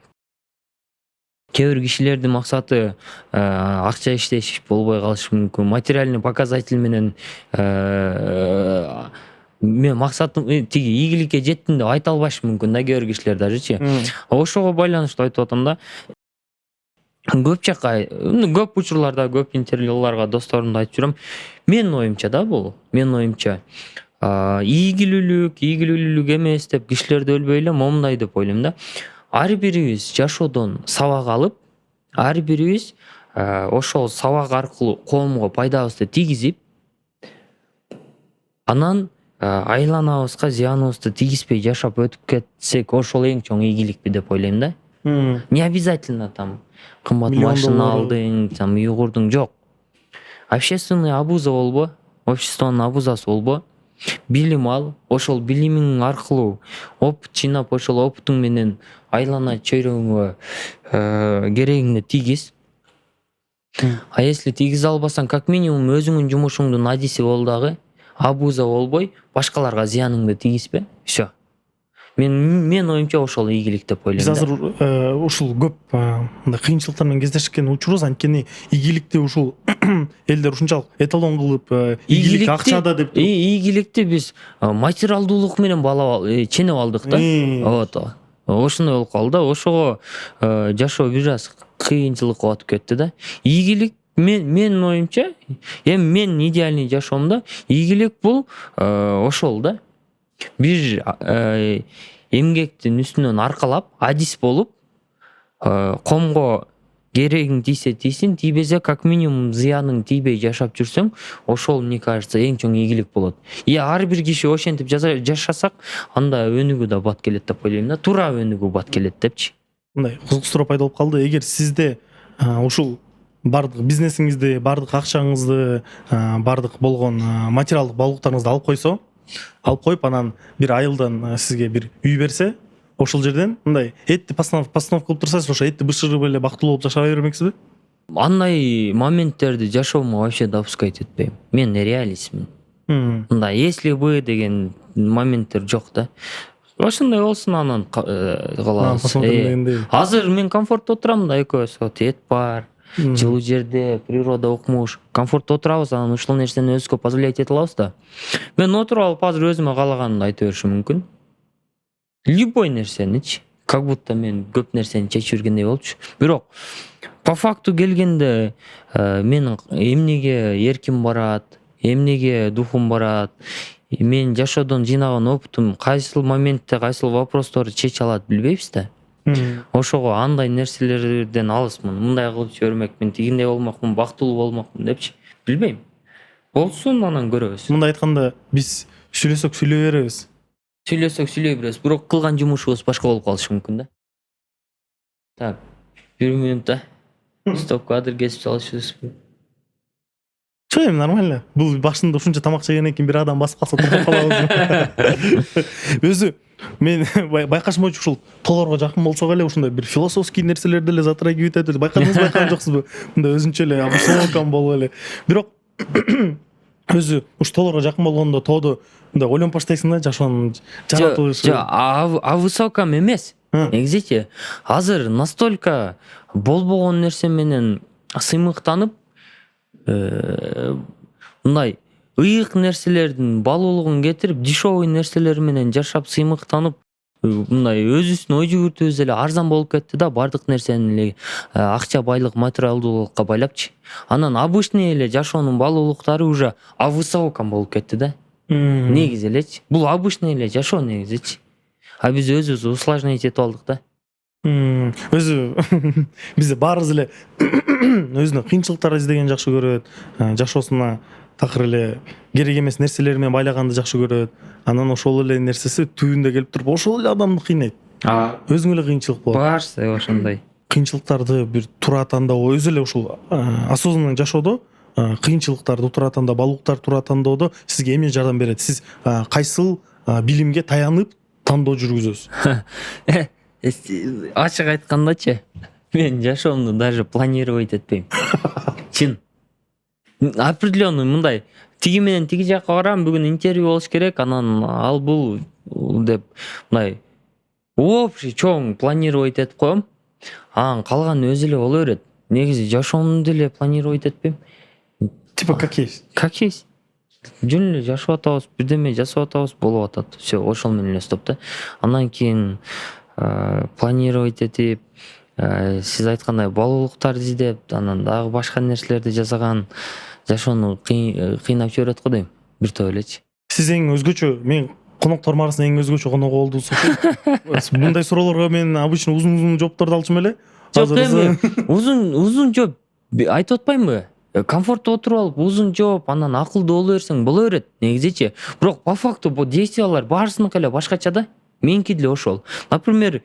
Кээ бир кишилердин максаты акча иштеш болбой калышы мүмкүн. Материальный показатель менен мен максатым тиги ийгиликке жеттим деп айта албашы мүмкүн да кээ бир кишилер дажечи. Ошого байланыштуу айтып атам да. Көп жакка, көп учурларда, көп интервьюларга досторумду айтып жүрөм. Менин оюмча да бул. Менин оюмча ийгилүүлүк эмес деп кишилерди өлбөй эле момундай деп ойлойм да. Ар бирибиз жашоодон сабак алып, ар бирибиз ошол сабак аркылуу коомго пайдабызды тийгизип, анан айланабызга зыяныбызды тийгизбей жашап өтүп кетсек, ошол эң чоң ийгиликпи деп ойлойм да. Не обязательно там кымбат машина алдың, там үй курдуң, жок. Общественный обуза болбо, обществонун обузасы болбо. Билим ал, ошол билимиң аркылуу опыт жыйнап, ошол опытың менен айлана чөйрөңгө керегиңди тийгиз. А если тийгизе албасаң, как минимум өзүңүн жумушуңдун адиси бол дагы, абуза болбой, башкаларга зыяныңды тийгизбе. Всё. Мен оюмча ошол ийгилик деп ойлойм. Биз азыр ушул көп мындай кыйынчылыктар менен кездешкен учурубуз, анткени ийгиликти ушул элдер ушунчалык эталон кылып, ийгилик акчада деп. Ийгиликти биз материалдуулук менен ченеп алдык да. Вот. Ошондой болуп калды да. Ошого жашоо бир аз кыйынчылыкка батып кетти да. Ийгилик менин оюмча, менин идеальный жашоомдо ийгилик бул ошол да. Бир эмгектин үстүнөн аркалап, адис болуп, коомго керегиң тийсе тийсин, тийбесе как минимум зыяның тийбей жашап жүрсөң, ошол, мне кажется, эң чоң ийгилик болот. Ар бир киши ошентип жашасак, анда өнүгүү да бат келет деп ойлойм да. Туура өнүгүү бат келет депчи. Мындай кызык суроо пайда болуп калды. Эгер сизде ушул бардык бизнесиңизди, бардык акчаңызды, бардык болгон материалдык баалуулуктарыңызды алып койсо, алып коюп, анан бир айылдан сизге бир үй берсе, ошол жерден мындай этти постановка кылып турсаңыз, ошо этти бышырып эле бактылуу болуп жашай бермексизби? Андай моменттерди жашоомо вообще допускать этпейм. Мен реалистмин. Мындай если бы деген моменттер жок да. Ошондой болсун, анан кылабыз. Азыр мен комфортто отурам да, экөөбүз. Эт бар, жылуу жерде, природа укмуш, комфортто отурабыз, анан ушул нерсени өзүбүзгө позволять эте алабыз да. Мен отуруп алып азыр өзүмө каалаганымды айта беришим мүмкүн. Любой нерсеничи, как будто мен көп нерсени чечип жүргөндөй болчу. Бирок по факту келгенде менин эмнеге эрким барат, эмнеге духум барат, мен жашоодон жыйнаган опытым кайсыл моментте кайсыл вопросторду чече алат билбейбиз да. Ошого андай нерселерден алысмын. Мындай кылып жибермекмин, тигиндей болмокмун, бактылуу болмокмун депчи. Билбейм. Болсун, анан көрөбүз. Мындай айтканда, биз сүйлөсөк сүйлөй беребиз. Сүйлөй беребиз, бирок кылган жумушубуз башка болуп калышы мүмкүн да. Так, 1 минутта стоп кадр кесип салышыбызбы? Чо, нормально. Бул башында ушунча тамак жегенден кийин бир адам басып калса токтоп калабыз. Өзү мен байкашым боюнча ушул тоолорго жакын болсок эле ушундай бир философский нерселерди эле затрагивать этет. Байкадыңан жоксузбу? Мындай өзүнчө эле абсолютно болуп эле. Бирок өзү уш тоолорго жакын болгондо тоодо мындай ойлонуп баштайсың да, жашоонун жаратылышы. А высоком эмес. Негизичи азыр настолько болбогон нерсе менен сыймыктанып, мындай ыйык нерселердин балуулугун кетирип, дешевый нерселер менен жашап сыймыктанып, мындай өзүбүздүн ой жүгүртүүбүз эле арзан болуп кетти да, бардык нерсени эле акча, байлык, материалдуулукка байлапчы. Анан обычный эле жашоонун балуулуктары уже высоком болуп кетти да. Негизи элечи. Бул обычный эле жашоо негизичи. А биз өзүбүз усложнить этип алдык да. Өзү бизде баарыбыз эле өзүнө кыйынчылыктар издеген жакшы көрөт, жашоосуна такыр эле керек эмес нерселер менен байлаганды жакшы көрөт. Анан ошол эле нерсеси түбүндө келип туруп ошол эле адамды кыйнайт. Өзүңө эле кыйынчылык болот. Баарысы ошондой. Кыйынчылыктарды бир туура тандоо, өзү эле ушул осознанный жашоодо кыйынчылыктарды туура тандоо, балуулуктарды туура тандоодо сизге эмне жардам берет? Сиз кайсыл билимге таянып тандоо жүргүзөсүз? Ачык айткандачы, мен жашоомду даже планировать этпейм. Чын. Определенный мындай тиги менен тиги жакка барам, бүгүн интервью болуш керек, анан ал бул деп мындай общий чоң планировать этип коем. Анан калганы өзү эле боло берет. Негизи жашоомду деле планировать этпейм. Типа как есть. Как есть. Жөн эле жашап атабыз, бирдеме жасап атабыз, болуп атат. Все, ошол менен эле стоп да. Андан кийин планировать этип, сиз айткандай балуулуктарды издеп, анан дагы башка нерселерди жасаган жашоону кыйнап жиберет го дейм, бир топ элечи. Сиз эң өзгөчө, мен коноктор арасында эң өзгөчө конок болдуңуз окшойт. Мындай суроолорго мен обычно узун жооптарды алчумун эле. Жок эми узун жооп айтып атпаймынбы? Комфорттуу отуруп алып узун жооп, анан акылдуу боло берсең боло берет негизичи. Бирок по факту бул действиялар баарысыныкы эле башкача да. Меники деле ошол. Например,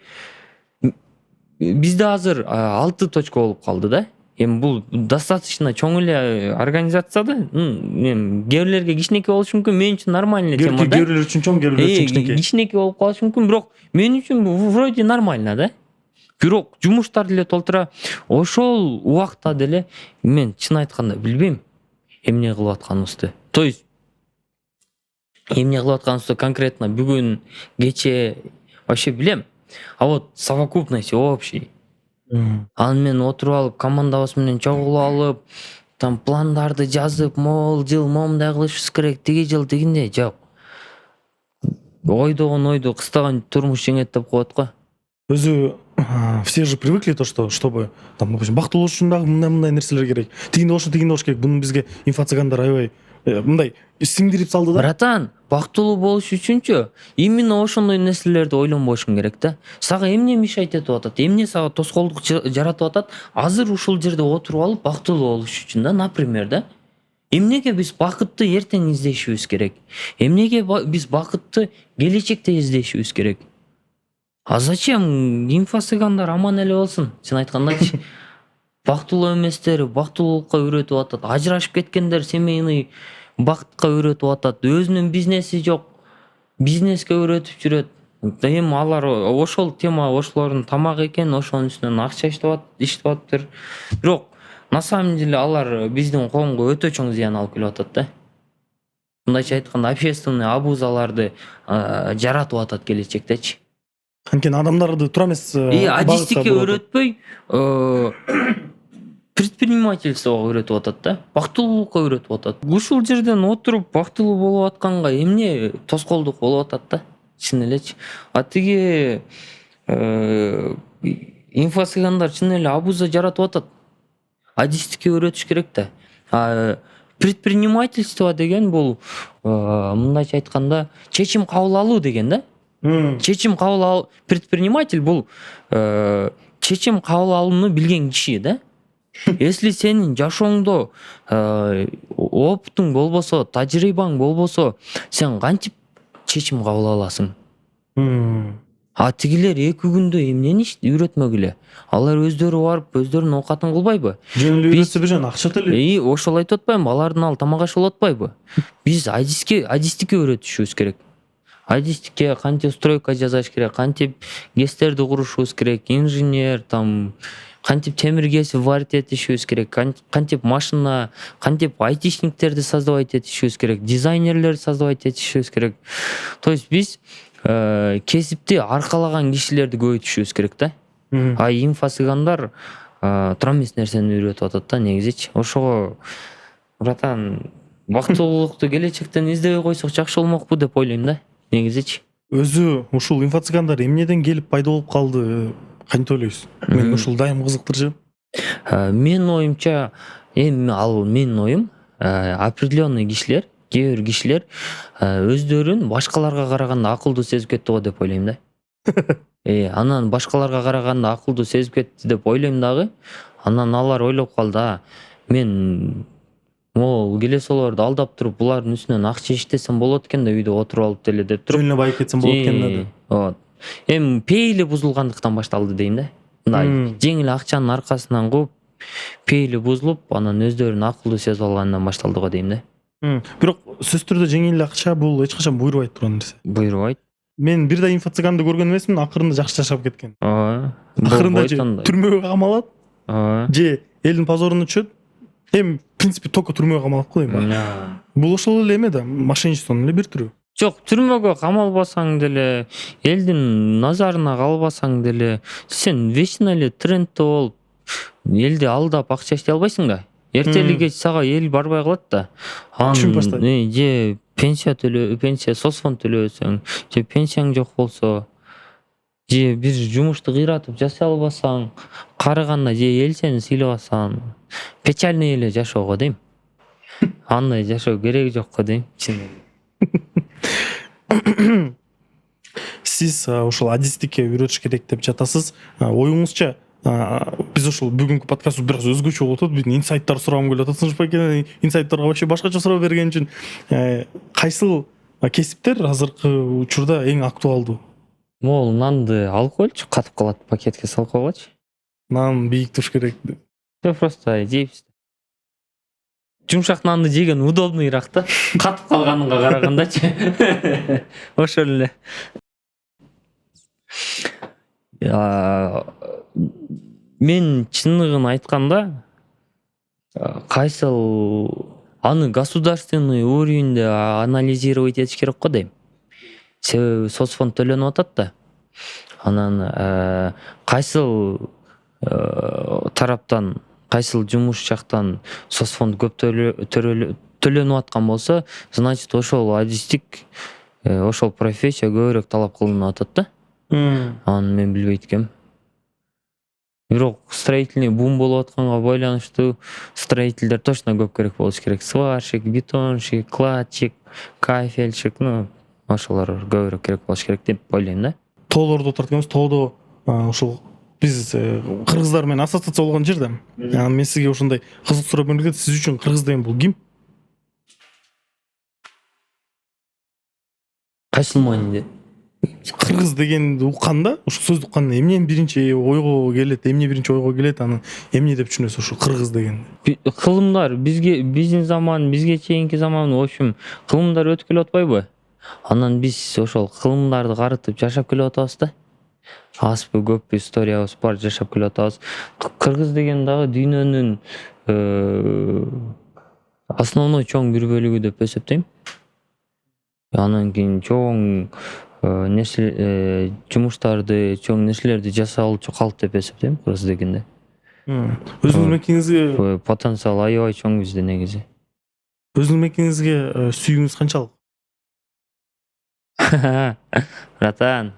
бизде азыр 6 точка болуп калды да. Эми бул достаточно чоң эле организация да. Эми кээ кичинекей болушу мүмкүн, мен үчүн нормальный тема да. Кээ үчүн чоң, кээ үчүн кичинекей. Кичинекей болуп калышы мүмкүн, бирок мен үчүн вроде нормально да. Бирок жумуштар деле толтура. Ошол убакта деле мен чын айтканда билбейм эмне кылып атканыбызды. То есть эмне кылып атканыбызды конкретно бүгүн кече вообще билем. А вот совокупность общий. Анан мен отуруп алып командабыз менен чогулуп алып, там пландарды жазып, могул жыл момундай кылышыбыз керек, тиги жыл тигиндей жок. Ойдогон ойду кыстаган турмуш жеңет деп коет го. Өзү все же привыкли то, что чтобы там, допустим, бактылуу болуш үчүн дагы мындай нерселер керек. Тигинде болуш керек. Буну бизге инфо-цыгандар аябай мындай сиңдирип салды да. Братан, бактылуу болуш үчүнчү именно ошондой нерселерди ойлонбошуң керек да. Сага эмне мешать этип атат, эмне сага тоскоолдук жаратып атат? Азыр ушул жерде отуруп алып бактылуу болуш үчүн да, например да. Эмнеге биз бакытты эртең издешибиз керек? Эмнеге биз бакытты келечекте издешибиз керек? А зачем инфо-цыгандар аман эле болсун? Сен айткандайчы. Бактылуу эместер бактылуулукка үйрөтүп атат. Ажырашып кеткендер семейный бакытка үйрөтүп атат. Өзүнүн бизнеси жок, бизнеске үйрөтүп жүрөт. Эми алар ошол тема ошолордун тамагы экен, ошонун үстүнөн акча иштеп атыптыр. Бирок на самом деле алар биздин коомго өтө чоң зыян алып келип атат да. Мындайча айтканда общественный абузаларды жаратып атат келечектечи. Анткени адамдарды туура эмес адистикке үйрөтпөй, предпринимательствого үйрөтүп атат да. Бактылуулукка үйрөтүп атат. Ушул жерден отуруп бактылуу болуп атканга эмне тоскоолдук болуп атат да? Чын элечи. А тиги инфо-цыгандар чын эле абуза жаратып атат. Адистикке үйрөтүш керек да. Предпринимательство деген бул мындайча айтканда чечим кабыл алуу деген да. Чечим кабыл алуу, предприниматель бул чечим кабыл алууну билген киши да. Если сенин жашооңдо опытың болбосо, тажрыйбаң болбосо, сен кантип чечим кабыл аласың? А тигилер 2 күндө эмнени үйрөтмөгүлө? Алар өздөрү барып, өздөрүнүн оокатын кылбайбы? Жөн эле үйрөтсө бежен акча төлөйт. Ошол айтып атпаймынбы? Алардын ал тамак ашы болуп атпайбы? Биз адистикке үйрөтүшүбүз керек. Адистикке кантип стройка жасаш керек, кантип гэстерди курушубуз керек, инженер, там кантип темир кесип варить этишибиз керек, кантип машина, кантип айтишниктерди создавать этишибиз керек, дизайнерлерди создавать этишибиз керек. То есть биз кесипти аркалаган кишилерди көбөйтүшүбүз керек да. А инфо-цыгандар туура эмес нерсени үйрөтүп атат да негизичи. Ошого братан, бактылуулукту келечектен издебей койсок жакшы болмокпу деп ойлойм да. Негизичи. Өзү ушул инфо-цыгандар эмнеден келип пайда болуп калды? Кантип ойлойсуз? Мен ушул дайым кызыктырчу. Менин оюмча, эми ал менин оюм, определенный кишилер, кээ бир кишилер өздөрүн башкаларга караганда акылдуу сезип кетти го деп ойлойм да. Анан башкаларга караганда акылдуу сезип кетти деп ойлойм дагы. Анан алар ойлоп калды, мен могул келесолорду алдап туруп булардын үстүнөн акча иштесем болот экен да үйдө отуруп алып деле деп туруп. Жөн эле байып кетсем болот экен да. Вот. Эми пейили бузулгандыктан башталды дейм да. Мындай жеңил акчанын аркасынан кууп, пейили бузулуп, анан өздөрүн акылдуу сезип алгандан башталды го дейм да. Бирок сөзсүз түрдө жеңил акча бул эч качан буйрубайт турган нерсе. Буйрубайт. Мен бир да инфо-цыганды көргөн эмесмин, акырында жакшы жашап кеткен. Акырында же түрмөгө камалат, же элдин позоруна түшөт. Эми в принципе только түрмөгө камалат го дейм. Бул ошол эле эме да, мошенничествонун эле бир түрү. Жок, түрмөгө камалбасаң деле, элдин назарына калбасаң деле, сен вечно эле трендте болуп, элди алдап акча иштей албайсың да. Эртели кеч сага эл барбай калат да. Түшүнүп баштайт. Же пенсия соцфонд төлөбөсөң, же пенсияң жок болсо, же бир жумушту кыйратып жасай албасаң, карыганда же эл сени сыйлабасаң, печальный эле жашоо го дейм. Андай жашоо кереги жок го дейм. Сиз ошол адистикке үйрөтүш керек деп жатасыз. Оюңузча биз ошол бүгүнкү подкаст бир аз өзгөчө болуп атат. Биздин инсайттар сурагым келип атат. Сынышбай экен, инсайттарга вообще башкача суроо берген үчүн кайсыл кесиптер азыркы учурда эң актуалдуу? Могул нанды алып коелучу, катып калат, пакетке салып койгочу. Нан бийик туш керек деп. Просто жейбиз. Жумшак нанды жеген удобныйраак да. Катып калганынга карагандачы. Ошол эле. Мен чындыгын айтканда, кайсыл аны государственный уровеньде анализировать этиш керек го дейм. Себеби соцфонд төлөнүп атат да. Анан кайсыл тараптан, кайсыл жумуш жактан соцфонд көп төлөнүп аткан болсо, значит ошол адистик, ошол профессия көбүрөөк талап кылынып атат да. Аны мен билбейт экенмин. Бирок строительный бум болуп атканга байланыштуу строительдер точно көп керек болуш керек. Сварщик, бетонщик, кладчик, кафельщик, ошолор көбүрөөк керек болуш керек деп ойлойм да. Тоолордо отурат экенбиз. Тоодо ошол биз кыргыздар менен ассоциация болгон жерде. Мен сизге ушундай кызык суроо берген, сиз үчүн кыргыз деген бул ким? Кайсыл маанинде? Кыргыз дегенди укканда, ушул сөздү укканда эмне биринчи ойго келет, аны эмне деп түшүнөсүз ушул кыргыз дегенди? Кылымдар биздин заман, бизге чейинки заман, в общем, кылымдар өтүп келип атпайбы? Анан биз ошол кылымдарды карытып жашап келип атабыз да. Азбы көппү историябыз бар, жашап келип атабыз. Кыргыз деген дагы дүйнөнүн основной чоң бир бөлүгү деп эсептейм. Анан кийин чоң жумуштарды, чоң нерселерди жасай алуучу калк деп эсептейм кыргыз дегенде. Өзүңүздүн мекениңизге потенциал аябай чоң бизде негизи. Өзүңүздүн мекениңизге сүйүүңүз канчалык? Братан,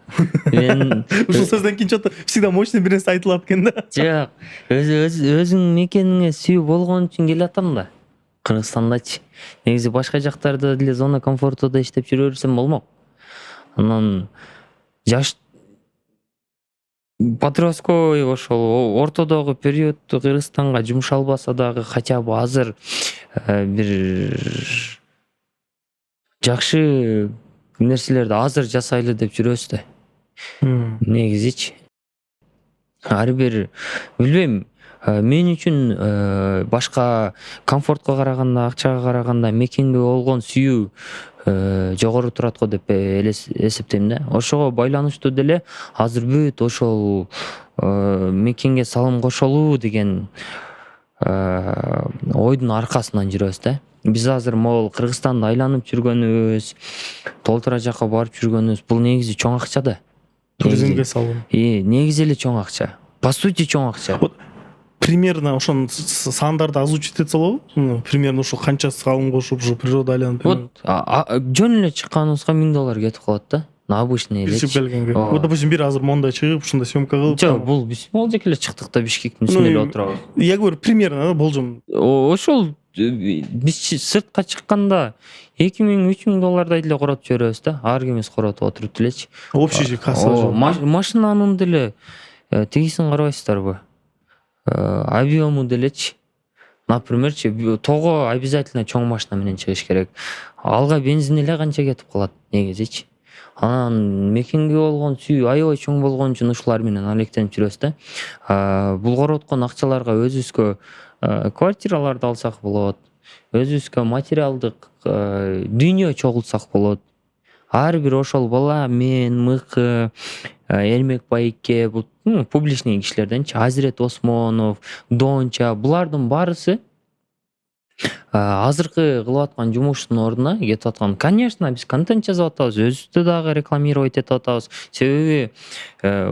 мен ушул сөздөн кийин чото всегда мощный бир нерсе айтылат экен да. Жок, өзүң мекениңе сүйүү болгон үчүн келатам да. Кыргызстандачы. Негизи башка жактарда деле зона комфортодо иштеп жүрө берсем болмок. Анан жаш подростковый ошол ортодогу периодду Кыргызстанга жумшалбаса дагы хотя бы азыр бир жакшы нерселерди азыр жасайлы деп жүрөбүз да. Негизичи. Ар бир билбейм, мен үчүн башка комфортко караганда, акчага караганда мекенге болгон сүйүү жогору турат го деп эсептейм да. Ошого байланыштуу деле азыр бүт ошол мекенге салым кошолуу деген ойдун аркасынан жүрөбүз да. Биз азыр могул Кыргызстанды айланып жүргөнүбүз, толтура жака барып жүргөнүбүз бул негизи чоң акча да. Туризмге салым. Негизи эле чоң акча. По сути чоң акча. Примерно ошонун сандарды озвучить этсе болобу? Примерно ошо канча салым кошуп, ушу природа айланып. Вот жөн эле чыкканыбызга $1000 кетип калат да. Обычный эле. Чыгып келгенге. Вот допустим бир азыр мондай чыгып, ушундай съемка кылып. Жок, бул биз могул жеке эле чыктык да Бишкектин үстүндө эле отурабыз. Я говорю примерно болжом. Ошол биз сыртка чыкканда 2000-3000 доллардай деле коротуп жиберебиз да. Ар кимибиз коротуп отуруп делечи. Общий касса. Машинанын деле тигисин карабайсыздарбы? Объему делечи. Напримерчи, того обязательно чоң машина менен чыгыш керек. Алга бензин эле канча кетип калат негизичи. Анан мекенге болгон сүйүү аябай чоң болгон үчүн ушулар менен алектенип жүрөбүз да. Бул короткон акчаларга өзүбүзгө квартираларды алсак болот. Өзүбүзгө материалдык дүйнө чогултсак болот. Ар бир ошол бала, мен, Мыкы, Эрмек Байке, бул публичный кишилерденчи, Азирет Осмонов, Донча, булардын баарысы азыркы кылып аткан жумуштун ордуна кетип аткан. Конечно, биз контент жазып атабыз, өзүбүздү дагы рекламировать этип атабыз. Себеби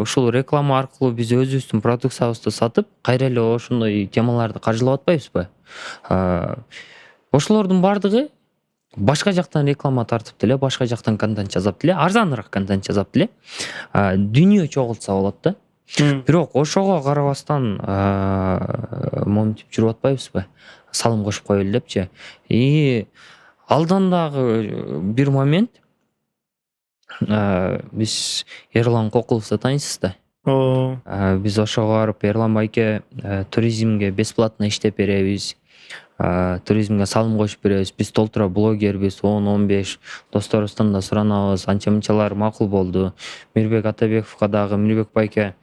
ушул реклама аркылуу биз өзүбүздүн продукциябызды сатып, кайра эле ошондой темаларды каржылап атпайбызбы? Ошолордун баардыгы башка жактан реклама тартып деле, башка жактан контент жазап деле, арзаныраак контент жазап деле дүйнө чогултса болот да. Бирок ошого карабастан моментип жүрүп атпайбызбы? Салым кошуп коелу депчи. И алдан дагы бир момент биз Эрлан Кокуловду тааныйсыз да. Биз ошого барып Эрлан байке туризмге бесплатно иштеп беребиз. Туризмге салым кошуп беребиз. Биз толтура блогербиз, 10-15 досторубуздан да суранабыз. Анча-мынчалар макул болду. Мирбек Атабековго дагы Мирбек байке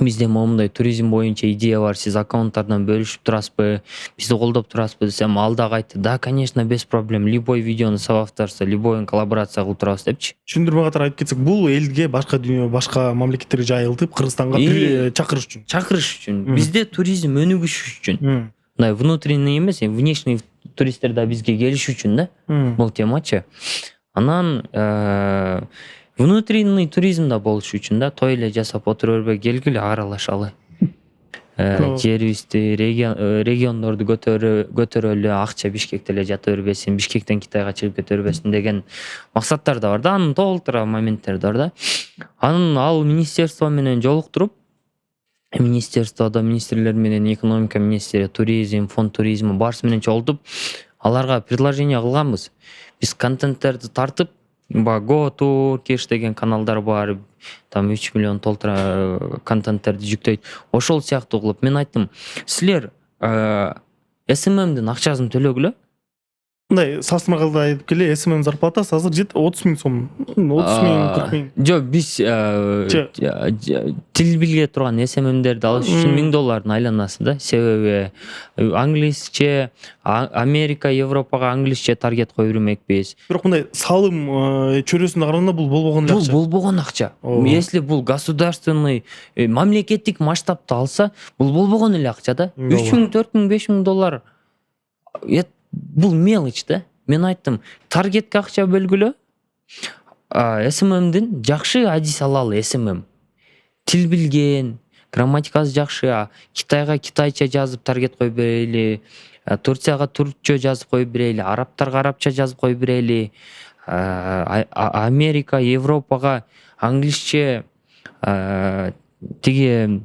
бизде момундай туризм боюнча идея бар, сиз аккаунттардан бөлүшүп турасызбы, бизди колдоп турасызбы десем, ал дагы айтты, да, конечно, без проблем, любой видеону соавторство, любой коллаборация кылып турабыз депчи. Түшүндүрмө катары айтып кетсек, бул элге башка дүйнө, башка мамлекеттерге жайылтып, Кыргызстанга чакырыш үчүн. Бизде туризм өнүгүш үчүн. Мындай внутренний эмес, внешний туристтер да бизге келиш үчүн да. Бул темачы. Анан внутренний туризм да болуш үчүн да, той эле жасап отура бербей, келгиле аралашалы. Жерибизди, региондорду көтөрөлү, акча Бишкекте эле жата бербесин, Бишкектен Китайга чыгып кете бербесин деген максаттар да бар да, анын толтура моменттери бар да. Анын ал министерство менен жолуктуруп, министерстводо министрлер менен, экономика министри, туризм, фонд туризма баарысы менен чогултуп, аларга предложение кылганбыз. Биз контенттерди тартып, Go Tour Cash деген каналдар бар, там 3 миллион толтура контенттерди жүктөйт. Ошол сыяктуу кылып мен айттым, силер SMM'дин акчасын төлөгүлө. Мындай салыштырмалуу айтып келе, SMM зарплатасы азыр 30 000 сом, 30 000, 40 000. Жок, биз тил билге турган SMM'дерди алыш үчүн $1000 айланасы да. Себеби англисче, Америка, Европага англисче таргет коюп жүрмөкпүз. Бирок мындай салым чөйрөсүндө караганда бул болбогон акча. Бул болбогон акча. Если бул государственный, мамлекеттик масштабта алса, бул болбогон эле акча да. 3000, 4000, $5000. Бул мелочь да. Мен айттым, таргетке акча бөлгүлө. SMM'дин жакшы адис алалы SMM. Тил билген, грамматикасы жакшы, Китайга китайча жазып таргет коюп берели, Турцияга туркча жазып коюп берели, арабтарга арабча жазып коюп берели, Америка, Европага англисче тиги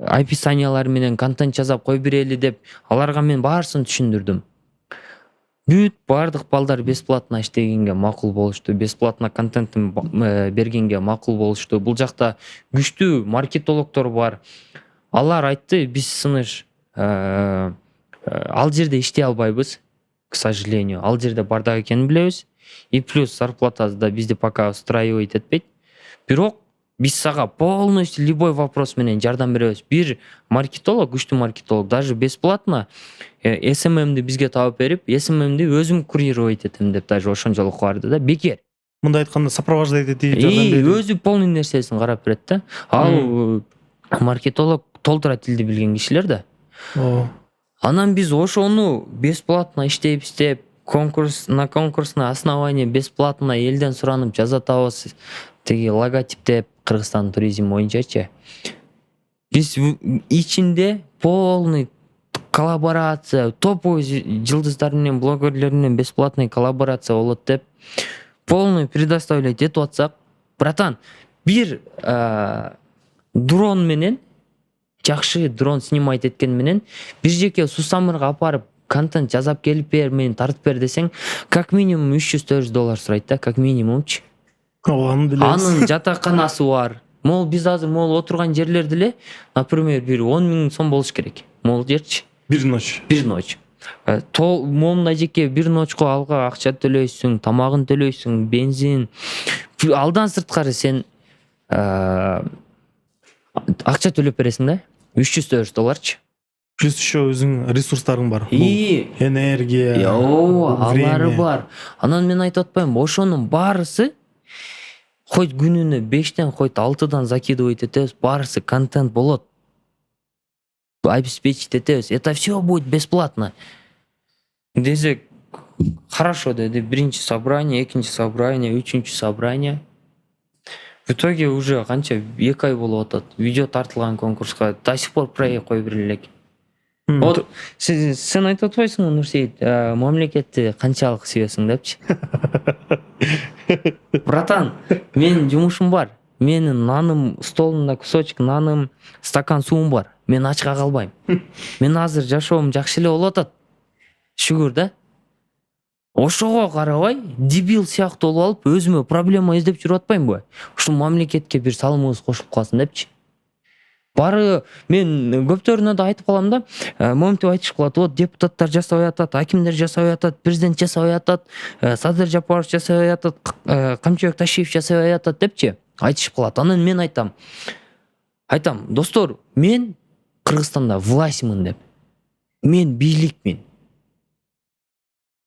описаниялар менен контент жазап коюп берели деп, аларга мен баарысын түшүндүрдүм. Бүт бардык балдар бесплатно иштегенге макул болушту, бесплатно контентин бергенге макул болушту. Бул жакта күчтүү маркетологдор бар. Алар айтты, биз сыныш ал жерде иштей албайбыз, к сожалению. Ал жерде бардак экенин билебиз. И плюс зарплатасы да бизди пока устраивать этпейт. Бирок биз сага полностью любой вопрос менен жардам беребиз. Бир маркетолог, күчтүү маркетолог даже бесплатно SMM'ди бизге таап берип, SMM'ди өзүм курировать этем деп даже ошончолук барды да, бекер. Мындай айтканда сопровождать этип жардам берип, өзү полный нерсесин карап берет да. Ал маркетолог толтура тилди билген кишилер да. Анан биз ошону бесплатно иштеп, на конкурсный основании бесплатно элден суранып жазатабыз. Тиги логотиптеп Кыргызстан туризм боюнчачы. Биз ичинде полный коллаборация, топовый жылдыздар менен, блогерлер менен бесплатный коллаборация болот деп полный предоставлять этип атсак, братан, бир дрон менен жакшы дрон снимать эткен менен бир жеке Сусамырга апарып контент жазап келип бер, мени тартып бер десең, как минимум $300-400 сурайт да, как минимумчу. Аны билебиз. Анын жатаканасы бар. Мол биз азыр мол отурган жерлерде эле, например, бир 10 000 сом болуш керек. Мол жерчи. Бир ночь. Бир ночь. Момундай жеке бир ночко алга акча төлөйсүң, тамагын төлөйсүң, бензин. Алдан сырткары сен акча төлөп бересиң да. $300-400. Плюс еще өзүң ресурстарың бар. Энергия. Алары бар. Анан мен айтып атпаймынбы, ошонун баарысы хоть күнүнө 5-тен, хоть 6-дан закидывать этебиз, баарысы контент болот. Обеспечить этебиз. Это все будет бесплатно. Десек, хорошо деди, биринчи собрание, экинчи собрание, үчүнчү собрание. В итоге уже канча 2 ай болуп атат. Видео тартылган конкурска до сих пор проект коюп бере элек. Вот сен айтып атпайсыңбы, Нурсейит, мамлекетти канчалык сүйөсүң депчи? Братан, менин жумушум бар. Менин наным, столумда кусочек наным, стакан суум бар. Мен ачка калбайм. Мен азыр жашоом жакшы эле болуп атат. Шүгүр да. Ошого карабай, дебил сыяктуу болуп алып, өзүмө проблема издеп жүрүп атпаймынбы? Ушул мамлекетке бир салымыбыз кошулуп калсын депчи. Бары мен көптөрүнө да айтып калам да, моментип айтышып калат, вот депутаттар жасабай атат, акимдер жасабай атат, президент жасабай атат, Садыр Жапаров жасабай атат, Камчыбек Ташиев жасабай атат депчи айтышып калат. Анан мен айтам, достор, мен Кыргызстанда властьмын деп. Мен бийликмин.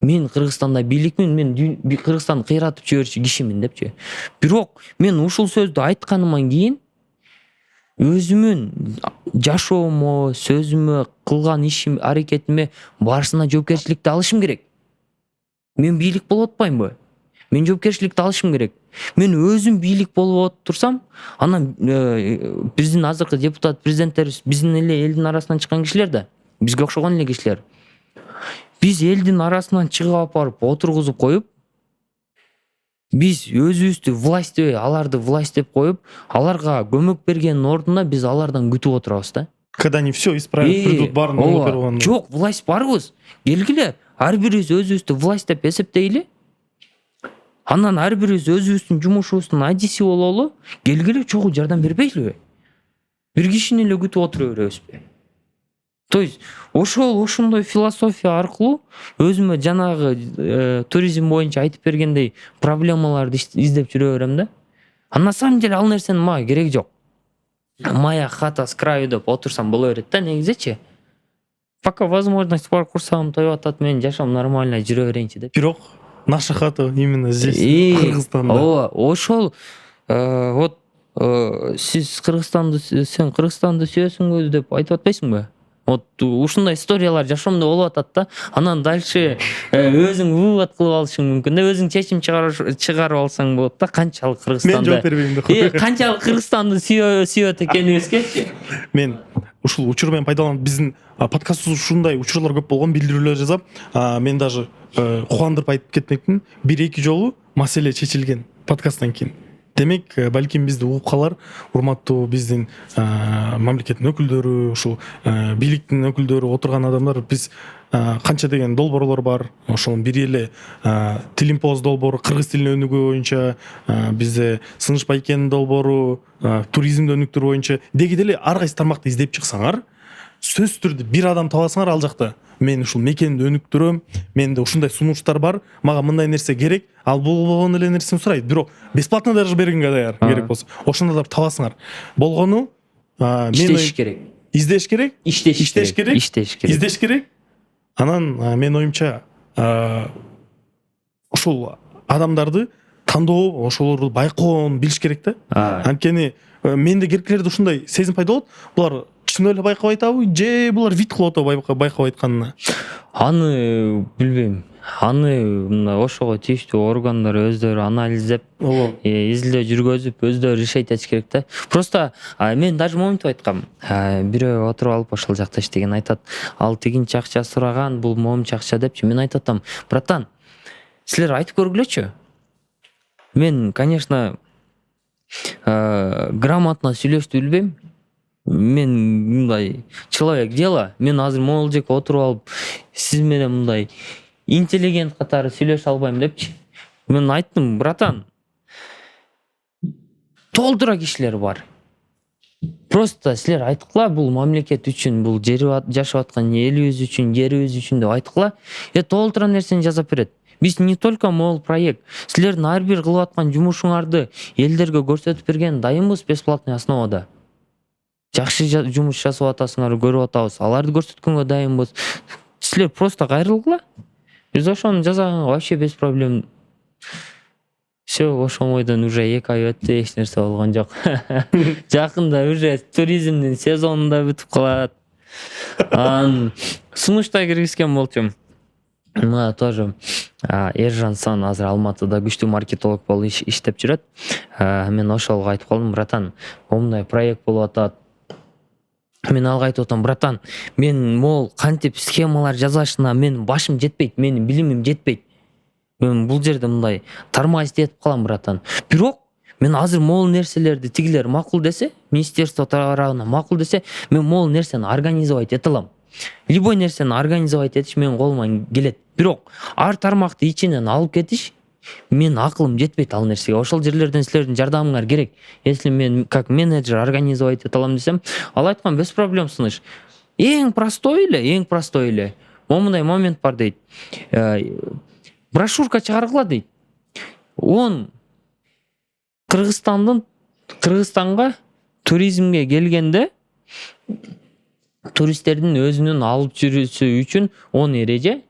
Мен Кыргызстанда бийликмин, мен Кыргызстанды кыйратып жиберчү кишимин депчи. Бирок мен ушул сөздү айтканымдан кийин өзүмүн жашоомо, сөзүмө, кылган ишим, аракетиме барысына жоопкерчиликти алышым керек. Мен бийлик болуп атпаймынбы? Мен жоопкерчиликти алышым керек. Мен өзүм бийлик болуп турсам, анан биздин азыркы депутат, президенттерибиз биздин эле элдин арасынан чыккан кишилер да, бизге окшогон эле кишилер. Биз элдин арасынан чыгып апарып отургузуп коюп, биз өзүбүздү власть деп, аларды власть деп коюп, аларга көмөк бергендин ордуна биз алардан күтүп отурабыз да. Когда они все исправят, придут барын оңотурган. Жок, власть барбыз. Келгиле, ар бирибиз өзүбүздү власть деп эсептейли. Анан ар бирибиз өзүбүздүн жумушубуздун адиси бололу. Келгиле, чогуу жардам бербейлиби? Бир кишини эле күтүп отура беребизби? То есть ошондой философия аркылуу өзүмө жанагы туризм боюнча айтып бергендей проблемаларды издеп жүрө берем да. А на самом деле ал нерсенин мага кереги жок. Моя хата с краю деп отурсам боло берет да, негизичи. Пока возможность бар, курсагым тоюп атат, мен жашоом нормально жүрө берейинчи деп. Бирок наша хата именно здесь, Кыргызстанда. Ошол вот сиз сен Кыргызстанды сүйөсүңбү деп айтып атпайсыңбы? Вот ушундай историялар жашоомдо болуп атат да. Анан дальше өзүң вывод кылып алышың мүмкүн да, өзүң чечим чыгарып алсаң болот да, канчалык Кыргызстанды. Мен жооп бербейм деп. Канчалык Кыргызстанды сүйөт экенибизгечи. Мен ушул учурмен пайдаланып, биздин подкастыбыз ушундай учурлар көп болгон, билдирүүлөр жасап, мен даже кубандырып айтып кетмекмин, 1-2 жолу маселе чечилген подкасттан кийин. Демек, балким бизди угуп калар урматтуу биздин мамлекеттин өкүлдөрү, ушул бийликтин өкүлдөрү, отурган адамдар. Биз канча деген долбоорлор бар. Ошонун бири эле Тилимпоз долбоору, кыргыз тилине өнүгүү боюнча, бизде Сыныш Байкенин долбоору, туризмди өнүктүрүү боюнча. Деги деле ар кайсы тармакты издеп чыксаңар, сөзсүз түрдө бир адам табасыңар ал жакта. Мен ушул мекенди өнүктүрөм, менде ушундай сунуштар бар, мага мындай нерсе керек, ал болгон эле нерсени сурайт. Бирок бесплатно даже бергенге даяр керек болсо. Ошондой табасыңар. Болгону иштеш керек. Издеш керек, иштеш керек, издеш керек. Анан мен оюмча ушул адамдарды тандоо, ошолорду байкоон билиш керек да. Анткени менде керекилерде ушундай сезим пайда болот. Булар чын эле байкап айтабы, же булар вид кылып атабы байкап айтканына? Аны билбейм. Аны мына ошого тийиштүү органдар өздөрү анализдеп, изилдөө жүргөзүп, өздөрү решать этиш керек да. Просто мен даже моментип айткам. Бирөө отуруп алып ошол жакта иштеген айтат, ал тигинчи акча сураган, бул момунча акча депчи. Мен айтатам, братан, силер айтып көргүлөчү. Мен, конечно, грамотно сүйлөштү билбейм. мен мындай человек дела, мен азыр могул жеке отуруп алып сиз менен мындай интеллигент катары сүйлөшө албайм депчи. Мен айттым, братан, толтура кишилер бар. Просто силер айткыла, бул мамлекет үчүн, бул жашап аткан элибиз үчүн, жерибиз үчүн деп айткыла. Толтура нерсени жасап берет. Биз не только могул проект, силердин ар бир кылып аткан жумушуңарды элдерге көрсөтүп берген дайынбыз бесплатный основада. Жакшы жумуш жасап атасыңар, көрүп атабыз. Аларды көрсөткөнгө дайынбыз. Силер просто кайрылгыла. Биз ошону жасаганга вообще без проблем. Все, ошол ойдон уже 2 ай өттү, эч нерсе болгон жок. Жакында уже туризмдин сезону да бүтүп калат. Сунуштай киргизген болчумун. Мына тоже Ержансан азыр Алматыда күчтүү маркетолог болуп иштеп жүрөт. Мен ошолго айтып калдым, братан, момундай проект болуп атат. Мен алга айтып атам, братан, мен могул кантип схемалар жасашына мен башым жетпейт, менин билимим жетпейт. Мен бул жерде мындай тормозить этип калам, братан. Бирок мен азыр могул нерселерди тигилер макул десе, министерство тарабынан макул десе, мен могул нерсени организовать эте алам. Любой нерсени организовать этиш менин колуман келет. Бирок ар тармакты ичинен алып кетиш мен акылым жетпейт ал нерсеге. Ошол жерлерден силердин жардамыңар керек. Если мен как менеджер организовать эте алам десем, ал айткан без проблем сыныш. Эң простой эле. Момундай момент бар дейт. Брошюрка чыгаргыла дейт. Он Кыргызстанга туризмге келгенде туристтердин өзүнүн алып жүрүүсү үчүн 10 эреже.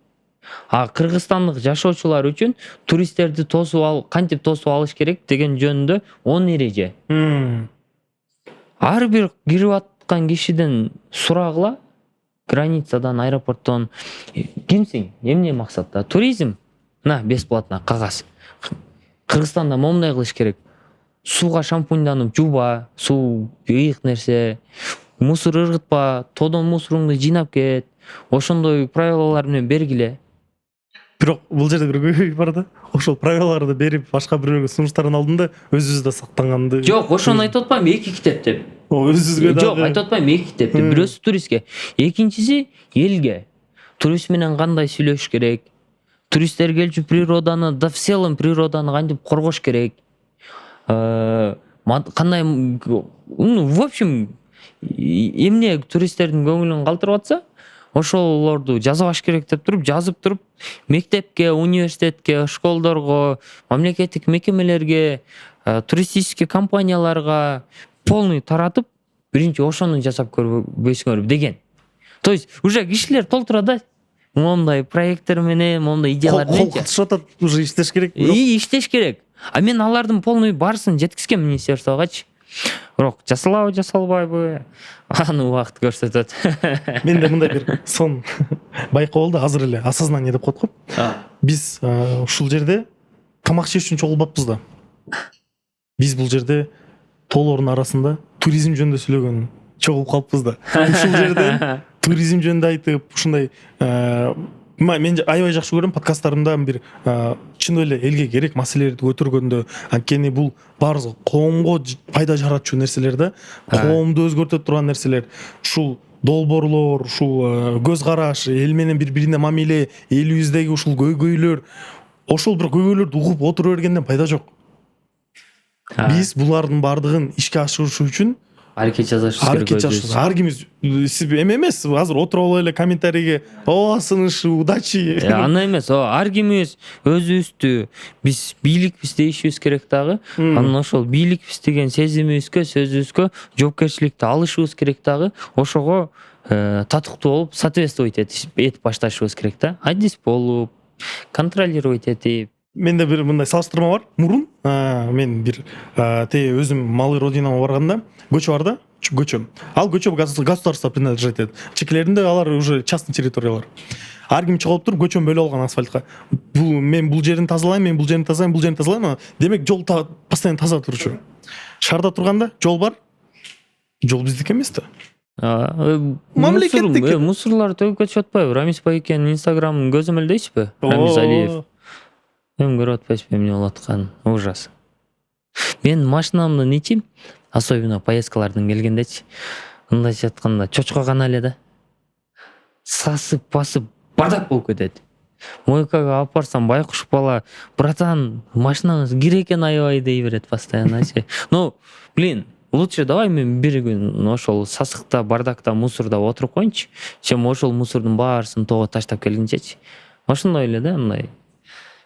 Кыргызстандык жашоочулар үчүн туристтерди кантип тосуп алыш керек деген жөнүндө 10 эреже. Ар бир кирип аткан кишиден сурагыла, границадан, аэропорттон, кимсиң, эмне максатта? Туризм. На, бесплатно, кагаз. Кыргызстанда момундай кылыш керек. Сууга шампуньданып жууба, суу ыйык нерсе, мусор ыргытпа, тоодон мусоруңду жыйнап кет. Ошондой правилалар менен бергиле. Бирок бул жерде бир көйгөй бар да. Ошол правилаларды берип башка бирөөгө сунуштардын алдында өзүбүздө сактанганды. Жок, ошону айтып атпайм, 2 китеп деп. Өзүбүзгө да. Жок, айтып атпайм, 2 китеп деп. Бирөөсү туристке, экинчиси элге. Турист менен кандай сүйлөшүш керек? Туристтер келчү природаны, да в целом природаны кантип коргош керек? Кандай, в общем, эмне туристтердин көңүлүн калтырып атса, ошолорду жазабаш керек деп туруп, жазып туруп, мектепке, университетке, школдорго, мамлекеттик мекемелерге, туристический компанияларга полный таратып, биринчи ошону жасап көрбөйсүңөр деген. То есть уже кишилер толтура да. Мондай проекттер менен, мондай идеялар менен. Кол атат, уже иштеш керек. Иштеш керек. Мен алардын полный барысын жеткизгем министерствогачы. Бирок жасалабы, жасалбайбы, аны убакыт көрсөтөт. Менде мындай бир сон байкоо болду, азыр эле осознание деп коет го. Биз ушул жерде тамак жеш үчүн чогулбаппыз да. Биз бул жерде тоолордун арасында туризм жөнүндө сүйлөгөн чогулуп калыппыз да. Ушул жерде туризм жөнүндө айтып, ушундай мен аябай жакшы көрөм подкасттарымда бир чын эле элге керек маселелерди көтөргөндө, анткени бул баарыбызга коомго пайда жаратчу нерселер да, коомду өзгөртө турган нерселер. Ушул долбоорлор, ушул көз караш, эл менен бири-бирине мамиле, элибиздеги ушул көйгөйлөр, ошол бир көйгөйлөрдү угуп отура бергенден пайда жок. Биз булардын баардыгын ишке ашырыш үчүн аракет жасашыбыз керек. Ар кимиз эмес, азыр отуруп алып эле комментарийге сыныш, удачи. Аны эмес, ар кимиз өзүбүздү биз бийликпиз дейишибиз керек дагы. Анан ошол бийликпиз деген сезимибизге, сөзүбүзгө жоопкерчиликти алышыбыз керек дагы. Ошого татыктуу болуп, соответствовать этип башташыбыз керек да. Адис болуп, контролировать этип. Менде бир мындай салыштырма бар. Мурун мен бир өзүм малый родинама барганда көчө бар да, көчө. Ал көчө государство принадлежит этет. Чекелеринде алар уже частный территориялар. Ар ким чогулуп туруп көчөнү бөлүп алган асфальтка. Мен бул жерин тазалайм, мен бул жерин тазалайм, бул жерин тазалайм. Демек жол постоянно таза турчу. Шаарда турганда жол бар. Жол биздики эмес да. Мамлекеттик. Мусорлар төгүп кетип атпайбы? Рамис Байкенин инстаграмын көзөмөлдөйсүзбү? Рамис Алиев. Мен көрүп атпайсызбы эмне болуп атканын? Ужас. Мен машинамдын ичи, особенно поездкалардан келгендечи, мындайча айтканда чочко гана эле да. Сасып басып бардак болуп кетет. Мойкага алып барсам байкуш бала братан машинаңыз кир экен аябай дей берет постоянно. Ну, блин, лучше давай мен бир күн ошол сасыкта, бардакта, мусорда отуруп коеюнчу, чем ошол мусордун баарысын тоого таштап келгенчечи. Ошондой эле да, мындай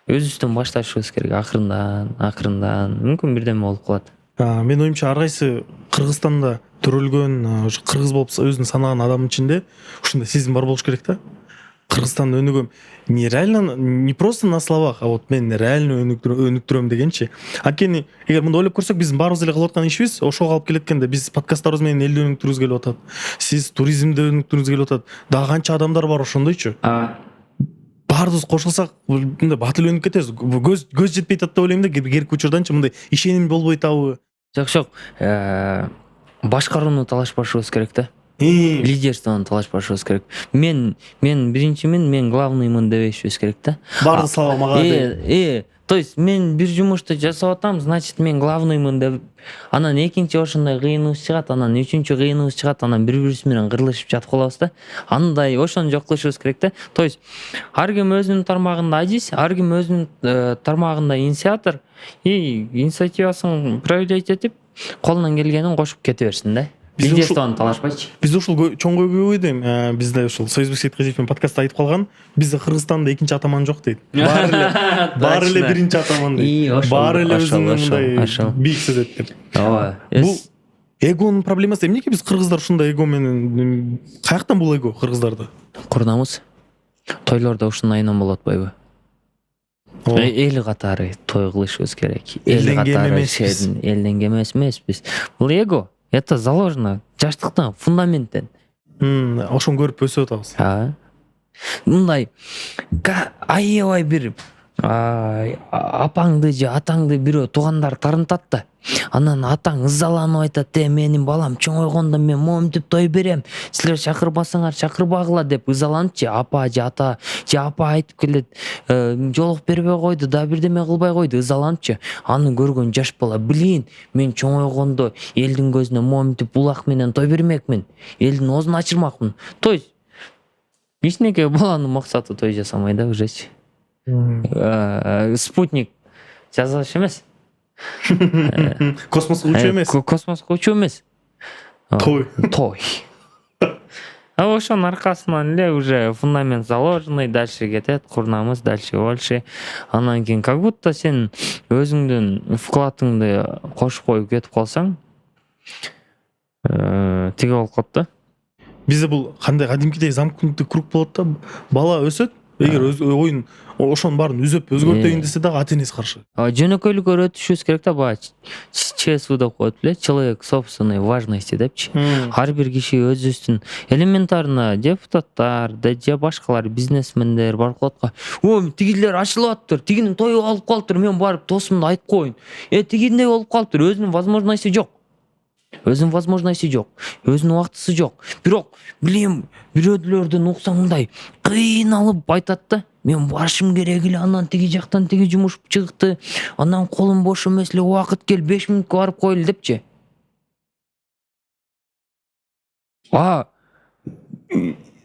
өзүбүздөн башташыбыз керек акырындан. Мүмкүн бирдеме болуп калат. Мен оюмча ар кайсы Кыргызстанда төрөлгөн, ошо кыргыз болуп өзүн санаган адамдын ичинде ушундай сезим бар болуш керек да. Кыргызстанда өнүгөм. Не просто на словах, а вот мен реально өнүктүрөм дегенчи. Анткени эгер мындай ойлоп көрсөк, биздин баарыбыз эле кылып аткан ишибиз ошого алып келеткенде, биз подкасттарыбыз менен элди өнүктүрүүбүз келип атат. Сиз туризмди өнүктүрүүбүз келип атат. Дагы канча адамдар бар ошондойчу. Баарыбыз кошулсак, мындай батыл өнүгүп кетебиз. Көз жетпей атат деп ойлойм да, керки учурданчы мындай ишеним болбой атабы. Жок, башкарууну талашпашыбыз керек да. Лидерствону талашпашыбыз керек. Мен биринчимин, мен главныймын дебешибиз керек да. Барды слава мага деп. То есть мен бир жумушту жасап атам, значит мен главныймын деп. Анан экинчи ошондой кыйыныбыз чыгат, анан үчүнчү кыйыныбыз чыгат, анан бири-бирибиз менен кырылышып жатып калабыз да. Андай ошону жок кылышыбыз керек да. То есть ар ким өзүнүн тармагында адис, ар ким өзүнүн тармагында инициатор и инициативасын проявлять этип, колунан келгенин кошуп кете берсин да. Лидерствону талашпайчы. Бизде ушул чоң көйгөй дейм. Бизде ушул Союзбек Сейитказиевдин подкастта айтып калган, бизде Кыргызстанда экинчи атаман жок дейт. Баары эле биринчи атаман дейт. Баары эле өзүнүн мындай бийик сөз айтып. Ооба. Бул эгонун проблемасы. Эмнеге биз кыргыздар ушундай эго менен, каяктан бул эго кыргыздарда? Курнамыз. Тойлордо ушунун айынан болуп атпайбы? Эл катары той кылышыбыз керек. Эл катары элден кем эмеспиз. Бул эго. Это заложено жаштыктан, фундаменттен. Ошону көрүп өсүп атабыз. Мындай аябай бир апаңды же атаңды бирөө туугандар тарынтат да. Анан атаң ызаланып айтат: менин балам чоңойгондо мен моментип той берем. Силер чакырбасаңар чакырбагыла" деп ызаланып апа же ата же апа айтып келет, жолук бербей койду, да бирдеме кылбай койду, ызаланып. Аны көргөн жаш бала: "Блин, мен чоңойгондо элдин көзүнө моментип булак менен той бермекмин. Элдин оозун ачырмакмын." То есть кичинекей баланын максаты той жасамай да ужечи. Спутник жасаш эмес. Космоско учуу эмес. Космоско учуу эмес. Той. Ошонун аркасынан эле уже фундамент заложенный, дальше кетет, курнамыз дальше больше. Анан кийин как будто сен өзүңдүн вкладыңды кошуп коюп кетип калсаң, тиге болуп калат да. Бизде бул кандай кадимкидей замкнутый круг болот да. Бала өсөт, эгер оюн ошонун баарын үзөп өзгөртөйүн десе дагы ата-энеси каршы. Жөнөкөйлүк өтүшүбүз керек да, баа ЧСУ деп коет беле, человек собственной важности депчи. Ар бир киши өзүбүздүн элементарно депутаттар, же башкалар, бизнесмендер барып калат: "Тигилер ачылып атыптыр, тигинин тою алып калыптыр, мен барып досумду айтып коеюн. Тигиндей болуп калыптыр", өзүнүн возможностью жок. Өзүнүн убактысы жок. Бирок, билем, бирөөдүлөрдөн уксаң мындай кыйналып айтат да: "Мен барышым керек эле, анан тиги жактан тиги жумуш чыгыкты, анан колум бош эмес эле, убакыт кел, 5 мүнөткө барып коелу" депчи.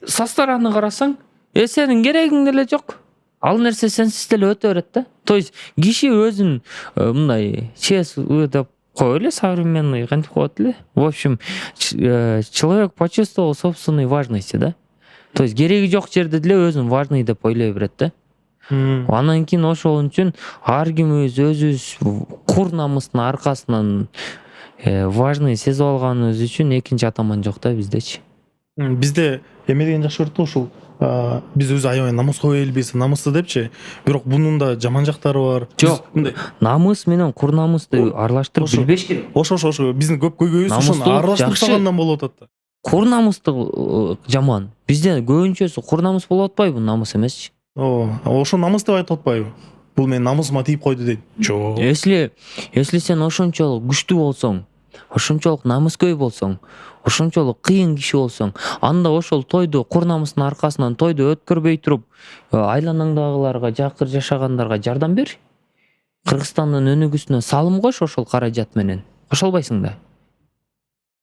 Состараны карасаң, сенин керегиң деле жок. Ал нерсе сенсиз деле өтө берет да. То есть киши өзүн мындай ЧСУ деп коелу, современный кантип коет эле. В общем, человек почувствовал собственной важности, да. То есть кереги жок жерде деле өзүн важный деп ойлой берет да. Анан кийин ошол үчүн ар кимибиз өзүбүз курнамыздын аркасынан важный сезип алганыбыз үчүн экинчи атаман жок да биздечи. Бизде эме деген жакшы көрөт да, ушул биз өзү аябай намыской элбиз, намысты депчи. Бирок бунун да жаман жактары бар. Жок, намыс менен курнамызды аралаштырып билбеш керек. Ошо биздин көп көйгөйүбүз ошону аралаштырып салгандан болуп атат да. Курнамызды жаман. Бизде көбүнчөсү курнамыз болуп атпайбы, намыс эмесчи. Ошо намыс деп айтып атпайбы? Бул менин намысыма тийип койду дейт. Жок. Если сен ошончолук күчтүү болсоң, ошончолук намыскөй болсоң, ошончолук кыйын киши болсоң, анда ошол тойду курнамыздын аркасынан тойду өткөрбөй туруп, айланаңдагыларга, жакыр жашагандарга жардам бер. Кыргызстандын өнүгүүсүнө салым кош ошол каражат менен. Кошо албайсың да.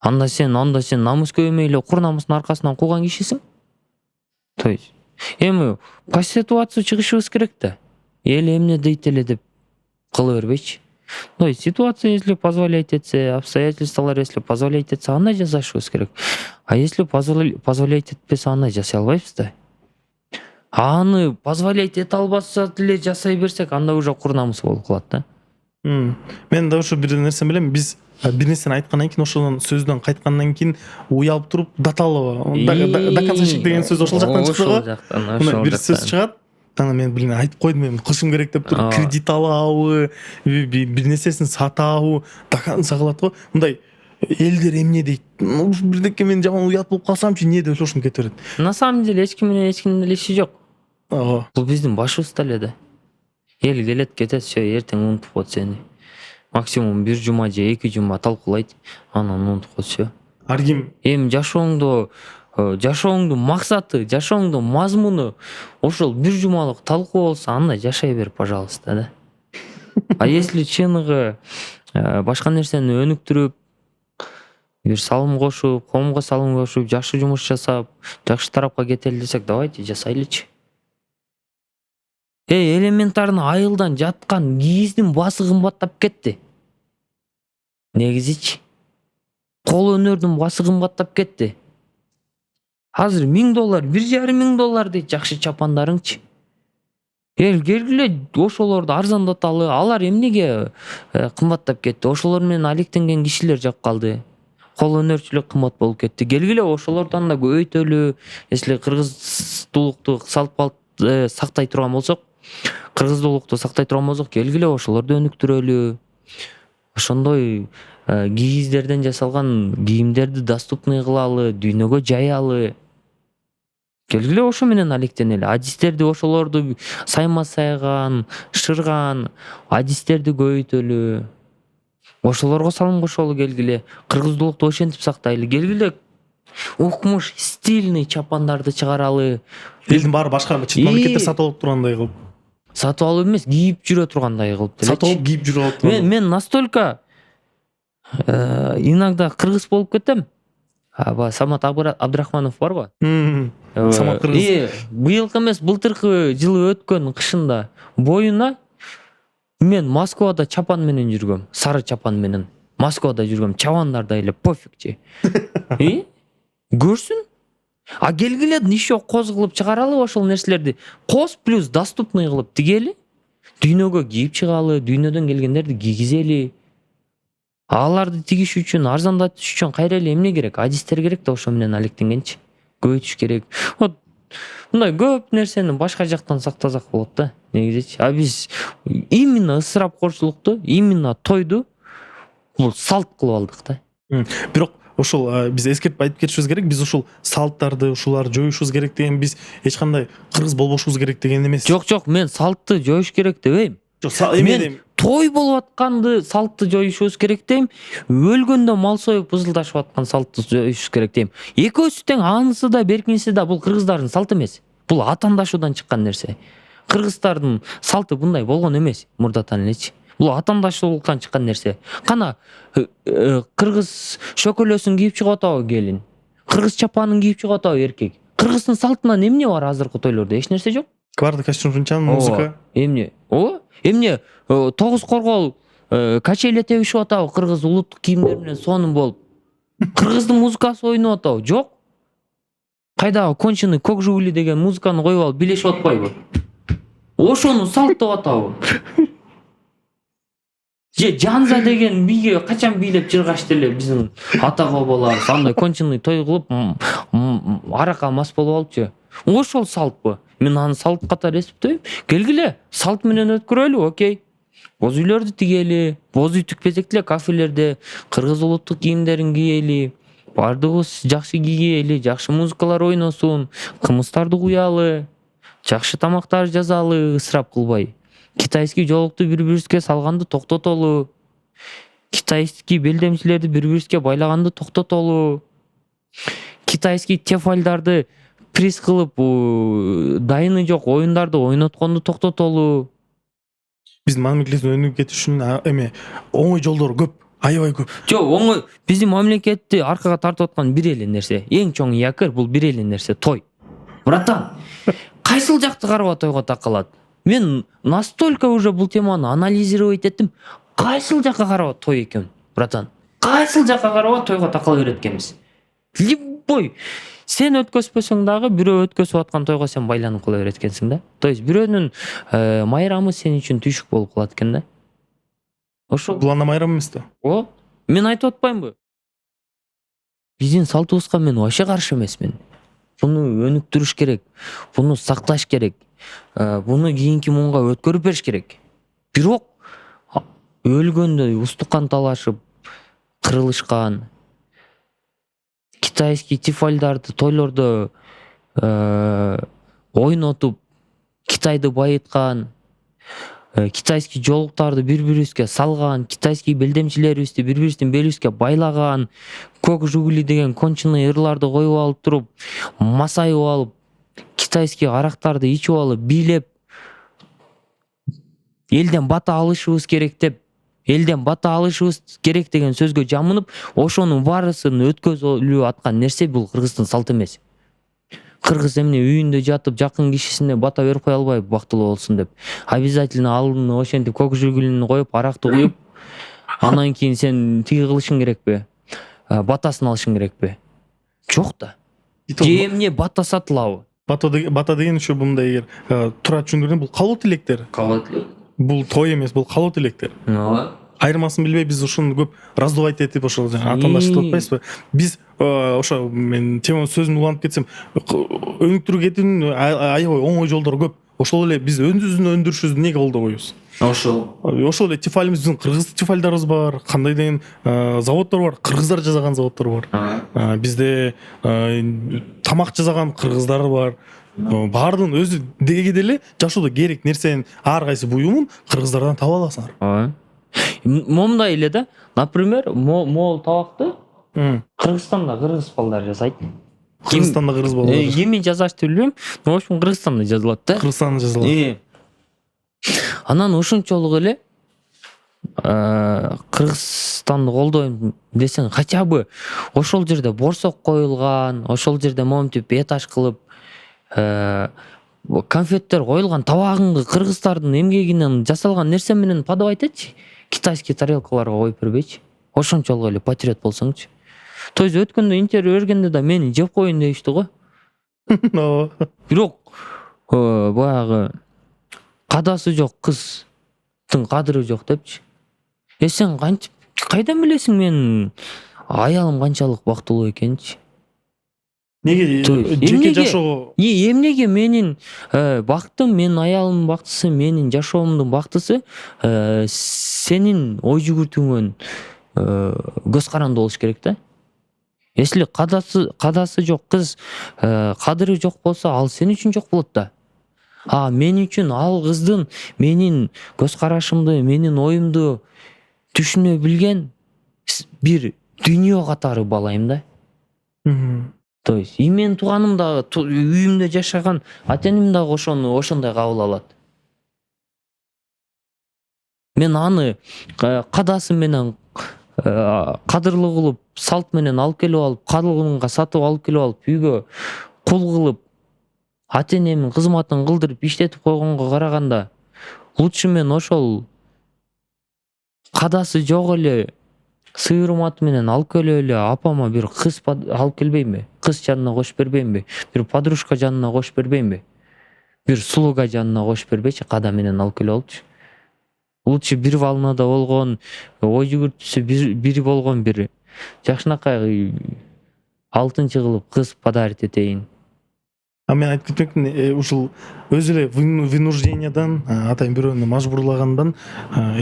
анда сен намыс көймөй эле кур намыстын аркасынан кууган кишисиң. То есть эми по ситуации чыгышыбыз керек да. Эл эмне дейт эле деп кыла бербейчи. То есть ситуация если позволяет этсе, обстоятельстволор если позволяет этсе, андай жасашыбыз керек. А если позволяет этпесе, андай жасай албайбыз да. Аны позволяет эте албаса деле жасай берсек, анда уже кур намыс болуп калат да. Мен да ошо бир нерсе билем, биз бир нерсени айткандан кийин ошодон сөздөн кайткандан кийин уялып туруп даталоо до конца деген сөз ошол жактан чыкты го. Ошол жактан. Бир сөз чыгат. Анан мен билем айтып койдум, эми кылышым керек деп туруп кредит алабы, бир нерсесин сатабы, до конца кылат го. Мындай элдер эмне дейт? Бирдеке мен жаман уят болуп калсамчы, эмне деп ошону кете берет. На самом деле эч ким менен эч кимдин эле иши жок. Ага. Бул биздин башыбызда эле да. Эл келет кетет, всё, эртең унутуп коет сени. Максимум бир жума же 2 жума талкуулайт, анан унутуп коет, всё. Ар ким Эми жашооңдун максаты, жашооңдун мазмуну ошол бир жумалык талкуу болсо, анда жашай бер, пожалуйста, да. А если чыныгы башка нерсени өнүктүрүп, бир салым кошуп, коомго салым кошуп, жакшы жумуш жасап, жакшы тарапка кетели десек, давайте жасайлычы. Элементарный айылдан жаткан кийиздин баасы кымбаттап кетти. Негизичи. Кол өнөрдүн баасы кымбаттап кетти. Азыр $1000, $1,500 дейт жакшы чапандарыңчы. Келгиле ошолорду арзандаталы. Алар эмнеге кымбаттап кетти? Ошолор менен алектенген кишилер жак калды. Кол өнөрчүлүк кымбат болуп кетти. Келгиле ошолордон да көбөйтөлү. Если кыргыздуулукту сактай турган болсок, келгиле ошолорду өнүктүрөлү. Ошондой кийиздерден жасалган кийимдерди доступный кылалы, дүйнөгө жаялы. Келгиле ошо менен алектенели. Адистерди ошолорду сайма-сайган, шырган адистерди көбөйтөлү. Ошолорго салым кошолу келгиле. Кыргыздуулукту ошентип сактайлы. Келгиле укмуш стильный чапандарды чыгаралы. элдин баары башка чет мамлекеттер сатып алып тургандай кылып. Сатып алып эмес, кийип жүрө тургандай кылып. Сатып алып кийип жүрүп алып турган. Мен настолько иногда кыргыз болуп кетем. Самат Абдрахманов бар го. Самат кыргыз. Быйылкы эмес, былтыркы жылы өткөн кышында боюна мен Москвада чапан менен жүргөм, сары чапан менен. Москвада жүргөм, чабандарда эле пофигчи. Көрсүн. А келгиле еще коз кылып чыгаралы ошол нерселерди. Коз плюс доступный кылып тигели. Дүйнөгө кийип чыгалы, дүйнөдөн келгендерди кийгизели. Аларды тигиш үчүн, арзандатыш үчүн кайра эле эмне керек? Адистер керек да ошо менен алектенгенчи. Көбөйтүш керек. Вот мындай көп нерсени башка жактан сактасак болот да, негизичи. А биз именно ысырапкорчулукту, именно тойду бул салт кылып алдык да. Бирок ошол биз эскертип айтып кетишибиз керек. Биз ушул салттарды, ушуларды жоюшубуз керек деген, биз эч кандай кыргыз болбошубуз керек деген эмес. Жок, мен салтты жоюш керек дебейм. Мен той болуп атканды салтты жоюшубуз керек дейм. Өлгөндө мал союп ызылдашып аткан салтты жоюшубуз керек дейм. Экөөсү тең, анысы да беркинси да бул кыргыздардын салты эмес. Бул атаандашуудан чыккан нерсе. Кыргыздардын салты мындай болгон эмес мурдатан элечи. Бул атаандашуулуктан чыккан нерсе. Кана кыргыз шөкөлөсүн кийип чыгып атабы келин? Кыргыз чапанын кийип чыгып атабы эркек? Кыргыздын салтынан эмне бар азыркы тойлордо? Эч нерсе жок. Кварда костюм жунчан, музыка. Эмне? Эмне 9 коргол качеле тебишип атабы кыргыз улуттук кийимдер менен сонун болуп? Кыргыздын музыкасы ойноп атабы? Жок. Кайдагы конченый кок жигули деген музыканы коюп алып билешип атпайбы? Ошону салт деп атабы? Же жанза деген бийге качан бийлеп жыргашты эле биздин ата бабаларыбыз, андай конченый той кылып аракка мас болуп алыпчы. Ошол салтпы? Мен аны салт катары эсептейм. Келгиле салт менен өткөрөлү, окей. Боз үйлөрдү тигели, боз үй тикпесек деле кафелерде кыргыз улуттук кийимдерин кийели, бардыгыбыз жакшы кийели, жакшы музыкалар ойносун, кымыздарды куялы, жакшы тамактар жазалы, ысырап кылбай. Китайский жоолукту бири-бирибизге салганды токтотолу. Китайский белдемчилерди бири-бирибизге байлаганды токтотолу. Китайский тефальдарды приз кылып, дайыны жок оюндарды ойнотконду токтотолу. Биздин мамлекеттин өнүгүп кетишинин эме оңой жолдору көп. аябай көп. Жок, оңой биздин мамлекетти аркага тартып аткан бир эле нерсе. Эң чоң якорь бул бир эле нерсе — той. Братан, кайсыл жакты карап тойго такалат? Мен настолько уже бул теманы анализировать эттим. Кайсыл жакка карап той экен, братан? Кайсыл жакка карап тойго такала берет экенбиз? Любой сен өткөзбөсөң дагы бирөө өткөзүп аткан тойго сен байланып кала берет экенсиң да. То есть бирөөнүн майрамы сен үчүн түйшүк болуп калат экен да. Ошол Бул анда майрам эмес да. мен айтып атпаймынбы? Биздин салтыбызга мен вообще каршы эмесмин. Буну өнүктүрүш керек, буну сакташ керек, буну кийинки муунга өткөрүп бериш керек. Бирок өлгөндө устукан талашып, кырылышкан, китайский тифальдарды тойлордо ойнотуп, Китайды байыткан, китайский жолуктарды бири-бирибизге салган, китайский белдемчилерибизди бири-бирибиздин белибизге байлаган, көк жугули деген конченый ырларды коюп алып туруп, масайып алып, китайский арактарды ичип алып, бийлеп, элден бата алышыбыз керек деп, элден бата алышыбыз керек деген сөзгө жамынып, ошонун баарысын өткөзүлүп аткан нерсе бул Кыргыздын салты эмес. Кыргыз эмне үйүндө жатып жакын кишисине бата берип кое албайбы бактылуу болсун деп. Обязательно алдына ошентип көк жугулини коюп, аракты куюп, анан кийин сен тиги кылышың керекпи? Батасын алышың керекпи? Жок да. Же эмне бата сатылабы? Бата деген еще мындай эгер туура түшүндүргөн бул кабыл тилектер. Бул той эмес, бул кабыл тилектер. Айырмасын билбей биз ушуну көп раздувать этип ошол атаандаштырып атпайбызбы? Биз ошо мен тема сөзүн уланып кетсем, өнүктүрүп кетүүнүн аябай оңой жолдору көп. Ошол эле биз өзүбүздүн өндүрүшүбүздү неге колдобойбуз? Ошол эле тифалыбыз, биздин кыргыз тифальдарыбыз бар, кандай деген заводдор бар, кыргыздар жасаган заводдор бар. Бизде тамак жасаган кыргыздар бар. Баардын өзү дегеде эле жашоодо керек нерсенин ар кайсы буюмун кыргыздардан таба аласыңар. Момундай эле да, например, моол табакты Кыргызстанда кыргыз балдары жасайт. Кыргызстанда кыргыз балдары. Эми жазашты билбейм, но в общем Кыргызстанда жазылат да. Кыргызстанда жазылат. Анан ошончолук эле Кыргызстанды колдойм десең, хотя бы ошол жерде борсок коюлган, ошол жерде моментип этаж кылып конфеттер коюлган, табагыңды кыргыздардын эмгегинен жасалган нерсе менен подавать этчи. Китайский тарелкаларга коюп бербейчи. Ошончолук эле патриот болсоңчу. То есть өткөндө интервью бергенде да мени жеп коюн дешти го. Бирок баягы кадасы жок кыздын кадыры жок депчи. Сен кайдан билесиң менин аялым канчалык бактылуу экенчи? Неге жеке жашоо? Эмнеге менин бактым, менин аялымдын бактысы, менин жашоомдун бактысы сенин ой жүгүртүүңөн көз каранды болуш керек да. Если кадасы жок кыз, кадыры жок болсо, ал сен үчүн жок болот да. Мен үчүн ал кыздын менин көз карашымды, менин оюмду түшүнө билген бир дүйнө катары балайм да. То есть мен тууганым да, үйүмдө жашаган ата-энем дагы ошондой кабыл алат. Мен аны кадасы менен кадырлуу кылып, салт менен алып келип алып, кадылгынга сатып алып келип алып, үйгө кул кылып, ата-энемдин кызматын кылдырып иштетип койгонго караганда, лучше мен ошол кадасы жок эле сый урматы менен алып келип эле апама бир кыз алып келбеймби? Кыз жанына кошуп бербеймби? Бир подружка жанына кошуп бербеймби? Бир слуга жанына кошуп бербейчи, када менен алып келип алчу. Лучше бир волнада болгон, ой жүгүртүүсү бири болгон бир жакшынакай алтынчы кылып кыз подарить этейин. Мен айтып кетмекмин, ушул өзү эле вынуждениядан, атайын бирөөнү мажбурлагандан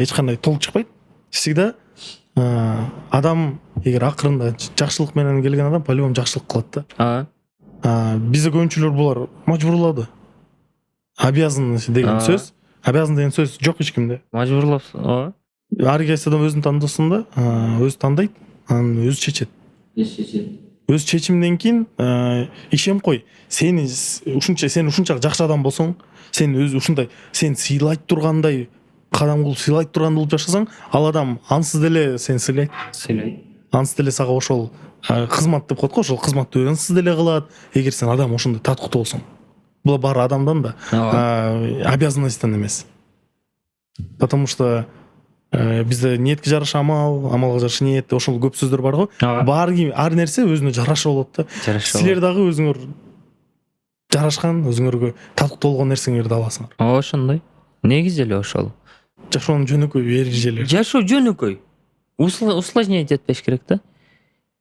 эч кандай толк чыкпайт. Всегда адам эгер акырында жакшылык менен келген адам по-любому жакшылык кылат да. Бизде көпчүлөр булар мажбурлады. Обязан деген сөз. Обязан деген сөз жок эч кимде. Мажбурлап, ар кайсы адам өзүн тандоосунда, өзү тандайт, анан өзү чечет. Өз чечимден кийин ишем кой. Сен ушунча жакшы адам болсоң, сен өзү ушундай сен сыйлайт тургандай кадамгул сыйлайт турган болуп жашасаң, ал адам ансыз деле сени сыйлайт. Ансыз деле сага ошол кызмат деп коет го, ошол кызматты ансыз деле кылат. Эгер сен адам ошондой таткуктуу болсоң. Бул баары адамдан да, обязанностьтан эмес. Потому что бизде ниетке жараша амал, амалга жараша ниет, ошол көп сөздөр бар го. Баары ар нерсе өзүнө жараша болот да. Силер дагы өзүңөр жарашкан, өзүңөргө таткуктуу болгон нерсеңерди аласыңар. Ошондой. Негизи эле ошол. Жашоонун жөнөкөй эрежелери. Жашоо жөнөкөй. Усложнять этпеш керек да.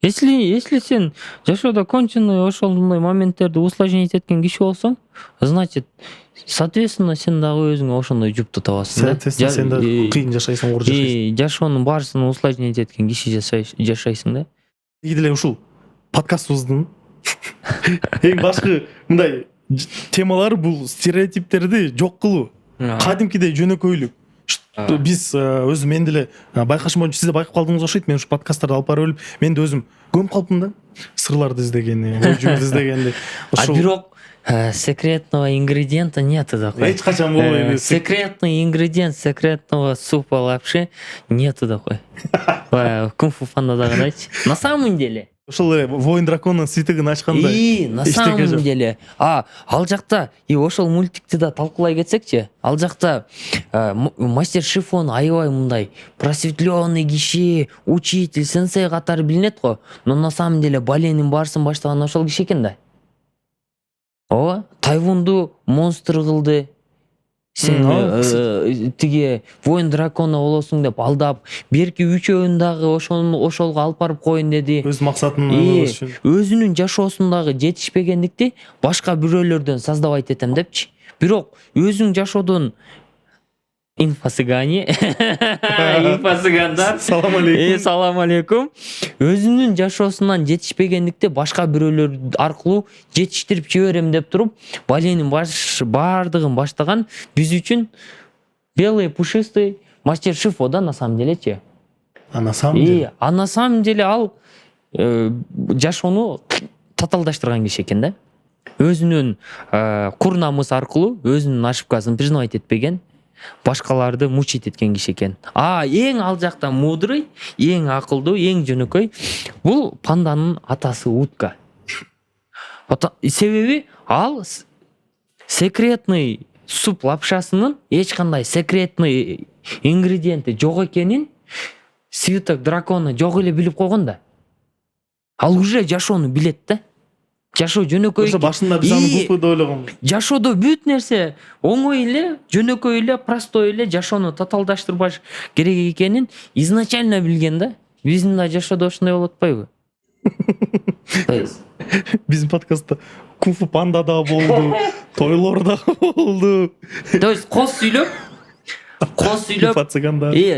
Если сен жашоодо конченый ошондой моменттерди усложнять эткен киши болсоң, значит, соответственно, сен дагы өзүңө ошондой жупту табасың да. Соответственно, сен да кыйын жашайсың, оор жашайсың. Жашоонун баарысын усложнять эткен киши жашайсың да. Деле ушул подкастыбыздын эң башкы мындай темалары бул стереотиптерди жок кылуу. Кадимкидей жөнөкөйлүк. Биз өзүм мен деле байкашым боюнча сиз да байкап калдыңыз окшойт. Мен ушу подкасттарды алып барып өлүп, мен да өзүм көмүп калыптым да. Сырларды издегени, ой жүгүндү издегенди. А бирок секретного ингредиента нету такой. Эч качан болбойт. Секретный ингредиент секретного супа лапши нету такой. Кунг-фу пандадагыдайчы. На самом деле. Ошол эле воин драконунун свитигин ачканда. На самом деле. Ал жакта ошол мультикти да талкуулай кетсекчи, ал жакта мастер Шифон аябай мындай просветленный киши, учитель, сенсей катары билинет го. Но на самом деле баленин баарысын баштаган ошол киши экен да. Ооба, Тайвунду монстр кылды. Сен тиги воин дракона болосуң деп алдап, берки үчөөүн дагы ошолго алып барып коеюн деди. Өз максатын өзүнүн жашоосундагы жетишпегендикти башка бирөөлөрдөн создавать этем депчи. Бирок өзүң жашоодон инфасыгани инфасыгандар салам алейкум. Салам алейкум. Өзүнүн жашоосунан жетишпегендикти башка бирөөлөр аркылуу жетиштирип жиберем деп туруп, баленин баардыгын баштаган биз үчүн белый пушистый мастер Шифо да, на самом делечи. А на самом деле ал жашоону татаалдаштырган киши экен да. Өзүнүн кур намыс аркылуу өзүнүн ошибкасын признавать этпеген, башкаларды мучить эткен киши экен. Эң ал жакта мудрый, эң акылдуу, эң жөнөкөй бул панданын атасы утка. Себеби ал секретный суп лапшасынын эч кандай секретный ингредиенти жок экенин свиток дракона жок эле билип койгон да. Ал уже жашоону билет да. Жашоо жөнөкөй. Ошо башында биз аны глупый деп ойлогон. Жашоодо бүт нерсе оңой эле, жөнөкөй эле, простой эле, жашоону татаалдаштырбаш керек экенин изначально билген да. Биздин да жашоодо ошондой болуп атпайбы? Биздин подкастта кунг-фу панда да болду, тойлор да болду. То есть кос сүйлөп,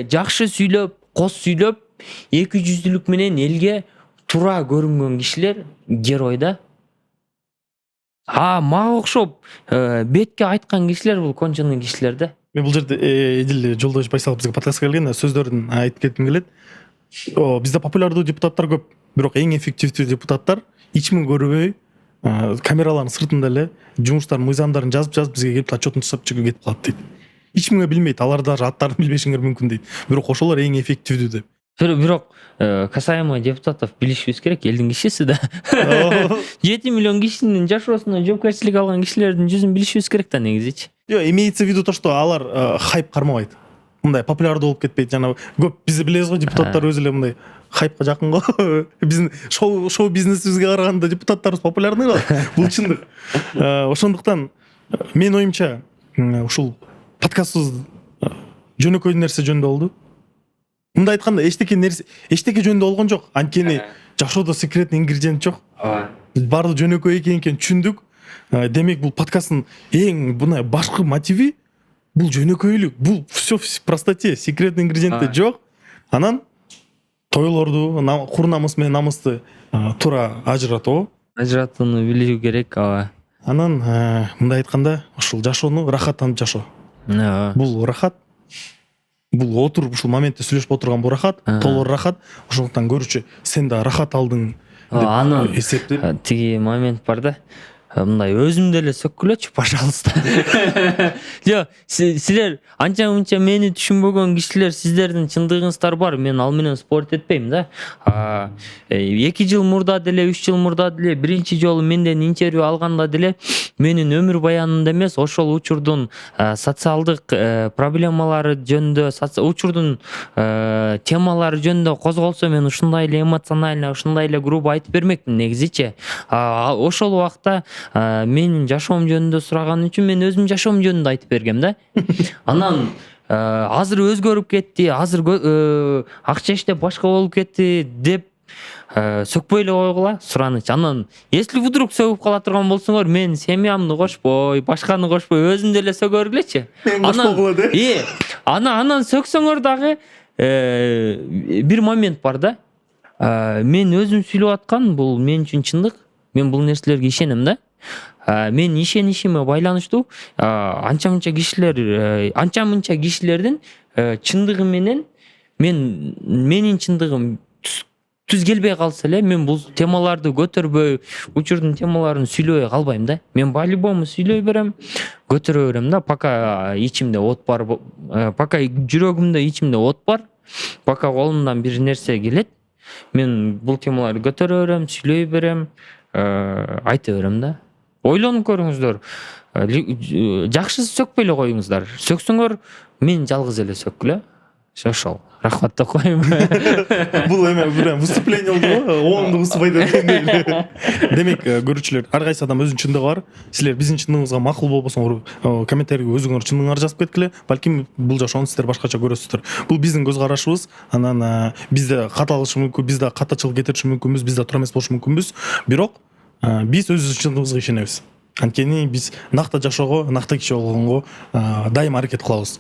жакшы сүйлөп, кос сүйлөп, эки жүздүүлүк менен элге туура көрүнгөн кишилер герой да. Мага окшоп бетке айткан кишилер бул конченый кишилер да. Мен бул жерде Эдил Жолдошев Байсалов бизге подкастка келген, сөздөрүн айтып кетким келет. Бизде популярдуу депутаттар көп, бирок эң эффективдүү депутаттар ичмин көрбөй, камералардын сыртында эле жумуштарын, мыйзамдарын жазып бизге келип отчетун жасап чыгып кетип калат дейт. Ичминге билмейт, алар даже аттарын билбешиңер мүмкүн дейт. Бирок ошолор эң эффективдүү деп. Бирок касаемо депутатов билишибиз керек, элдин кишиси да. 7 миллион кишинин жашоосуна жоопкерчилик алган кишилердин жүзүн билишибиз керек да негизичи. Имеется в виду то, что алар хайп кармабайт. Мындай популярдуу болуп кетпейт. Жана көп биз билебиз го, депутаттар өзү эле мындай хайпка жакын го. Биздин шоу бизнесибизге караганда депутаттарыбыз популярный го. Бул чындык. Ошондуктан мен оюмча ушул подкастыбыз жөнөкөй нерсе жөнүндө болду. Мындай айтканда эчтеке жөнүндө болгон жок. Анткени жашоодо секретный ингредиент жок. Баардыгы жөнөкөй экенин түшүндүк. Демек бул подкасттын эң мындай башкы мотиви бул жөнөкөйлүк. Бул все в простоте, секретный ингредиенти жок. Анан тойлорду, кур намыс менен намысты туура ажыратууну билүү керек. Анан мындай айтканда ушул жашоону рахаттанып жашоо. Бул рахат. Бул отуруп ушул моментте сүйлөшүп отурган бул рахат, толор рахат. Ошондуктан көрүүчү сен да рахат алдың деп эсептеп. Тиги момент бар да. мындай өзүмдү эле сөккүлөчү, пожалуйста. Жок, силер анча мынча мени түшүнбөгөн кишилер, сиздердин чындыгыңыздар бар. Мен ал менен спорт этпейм да. 2 жыл мурда деле, 3 жыл мурда деле биринчи жолу менден интервью алганда деле менин өмүр баянымда эмес, ошол учурдун социалдык проблемалары жөнүндө, учурдун темалары жөнүндө козголсо, мен ушундай эле эмоционально, ушундай эле грубо айтып бермекмин негизичи. Ошол убакта менин жашоом жөнүндө сураган үчүн мен өзүмдүн жашоом жөнүндө айтып бергем да. Анан азыр өзгөрүп кетти, азыр акча иштеп башка болуп кетти деп сөкпөй эле койгула, сураныч. Анан если вдруг сөгүп кала турган болсоңор, мен семьямды кошпой, башканы кошпой, өзүмдү эле сөгөргүлөчү. Анан сөксөңөр дагы бир момент бар да. Мен өзүм сүйлөп аткан, бул мен үчүн чындык. Мен бул нерселерге ишенем да. Мен ишенишиме байланыштуу анча-мынча кишилердин чындыгы менен менин чындыгым түз келбей калса эле, мен бул темаларды көтөрбөй, учурдун темаларын сүйлөбөй калбайм да. Мен по-любому сүйлөй берем, көтөрө берем да, пока ичимде от бар, пока жүрөгүмдө ичимде от бар, пока колумдан бир нерсе келет, мен бул темаларды көтөрө берем, сүйлөй берем, айта берем да. Ойлонуп көрүңүздөр. Жакшысы сөкпөй эле коюңуздар. Сөксөңөр, мен жалгыз эле сөккүлө. Ошол. Рахмат деп коеюн. Бул эме бир выступление болду го, оңду выступать эткендей. Демек, көрүүчүлөр, ар кайсы адам өзүнүн чындыгы бар. Силер биздин чындыгыбызга макул болбосоңор, комментарийге өзүңөр чындыгыңарды жазып кеткиле. Балким бул жашоону силер башкача көрөсүздөр. Бул биздин көз карашыбыз. Анан бизде каталышы мүмкүн, бизде катачылык кетириши мүмкүнбүз, бизде туура эмес болушу мүмкүнбүз. Бирок биз өзүбүздүн чындыгыбызга ишенебиз. Анткени биз накта жашоого, накта киши болгонго дайыма аракет кылабыз.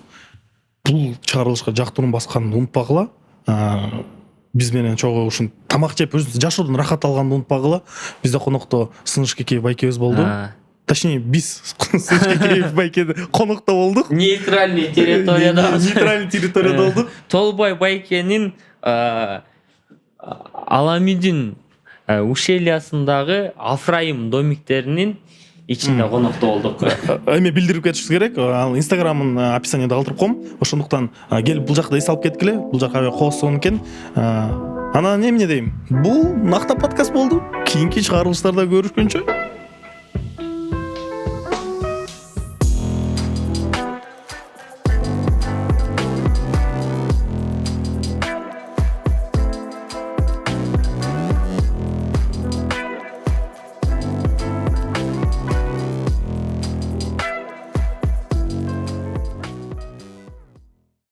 Бул чыгарылышка жактырууну басканды унутпагыла. Биз менен чогуу ушун тамак жеп өзүбүз жашоодон рахат алганды унутпагыла. Бизде конокто Сыныш Кекеев байкебиз болду. Точнее, биз Сыныш Кекеев байкеде конокто болдук. Нейтральный территорияда. Нейтральный территорияда болдук. Толбой байкенин Аламидин ушелиясындагы Афраим домиктеринин ичинде конокто болдук. Эме билдирип кетишибиз керек. Ал Инстаграмын описаниеда калтырып коем. Ошондуктан келип бул жакта эс алып кеткиле. Бул жака коосун экен. Анан эмне дейм? Бул накта подкаст болду. Кийинки чыгарылыштарда көрүшкөнчө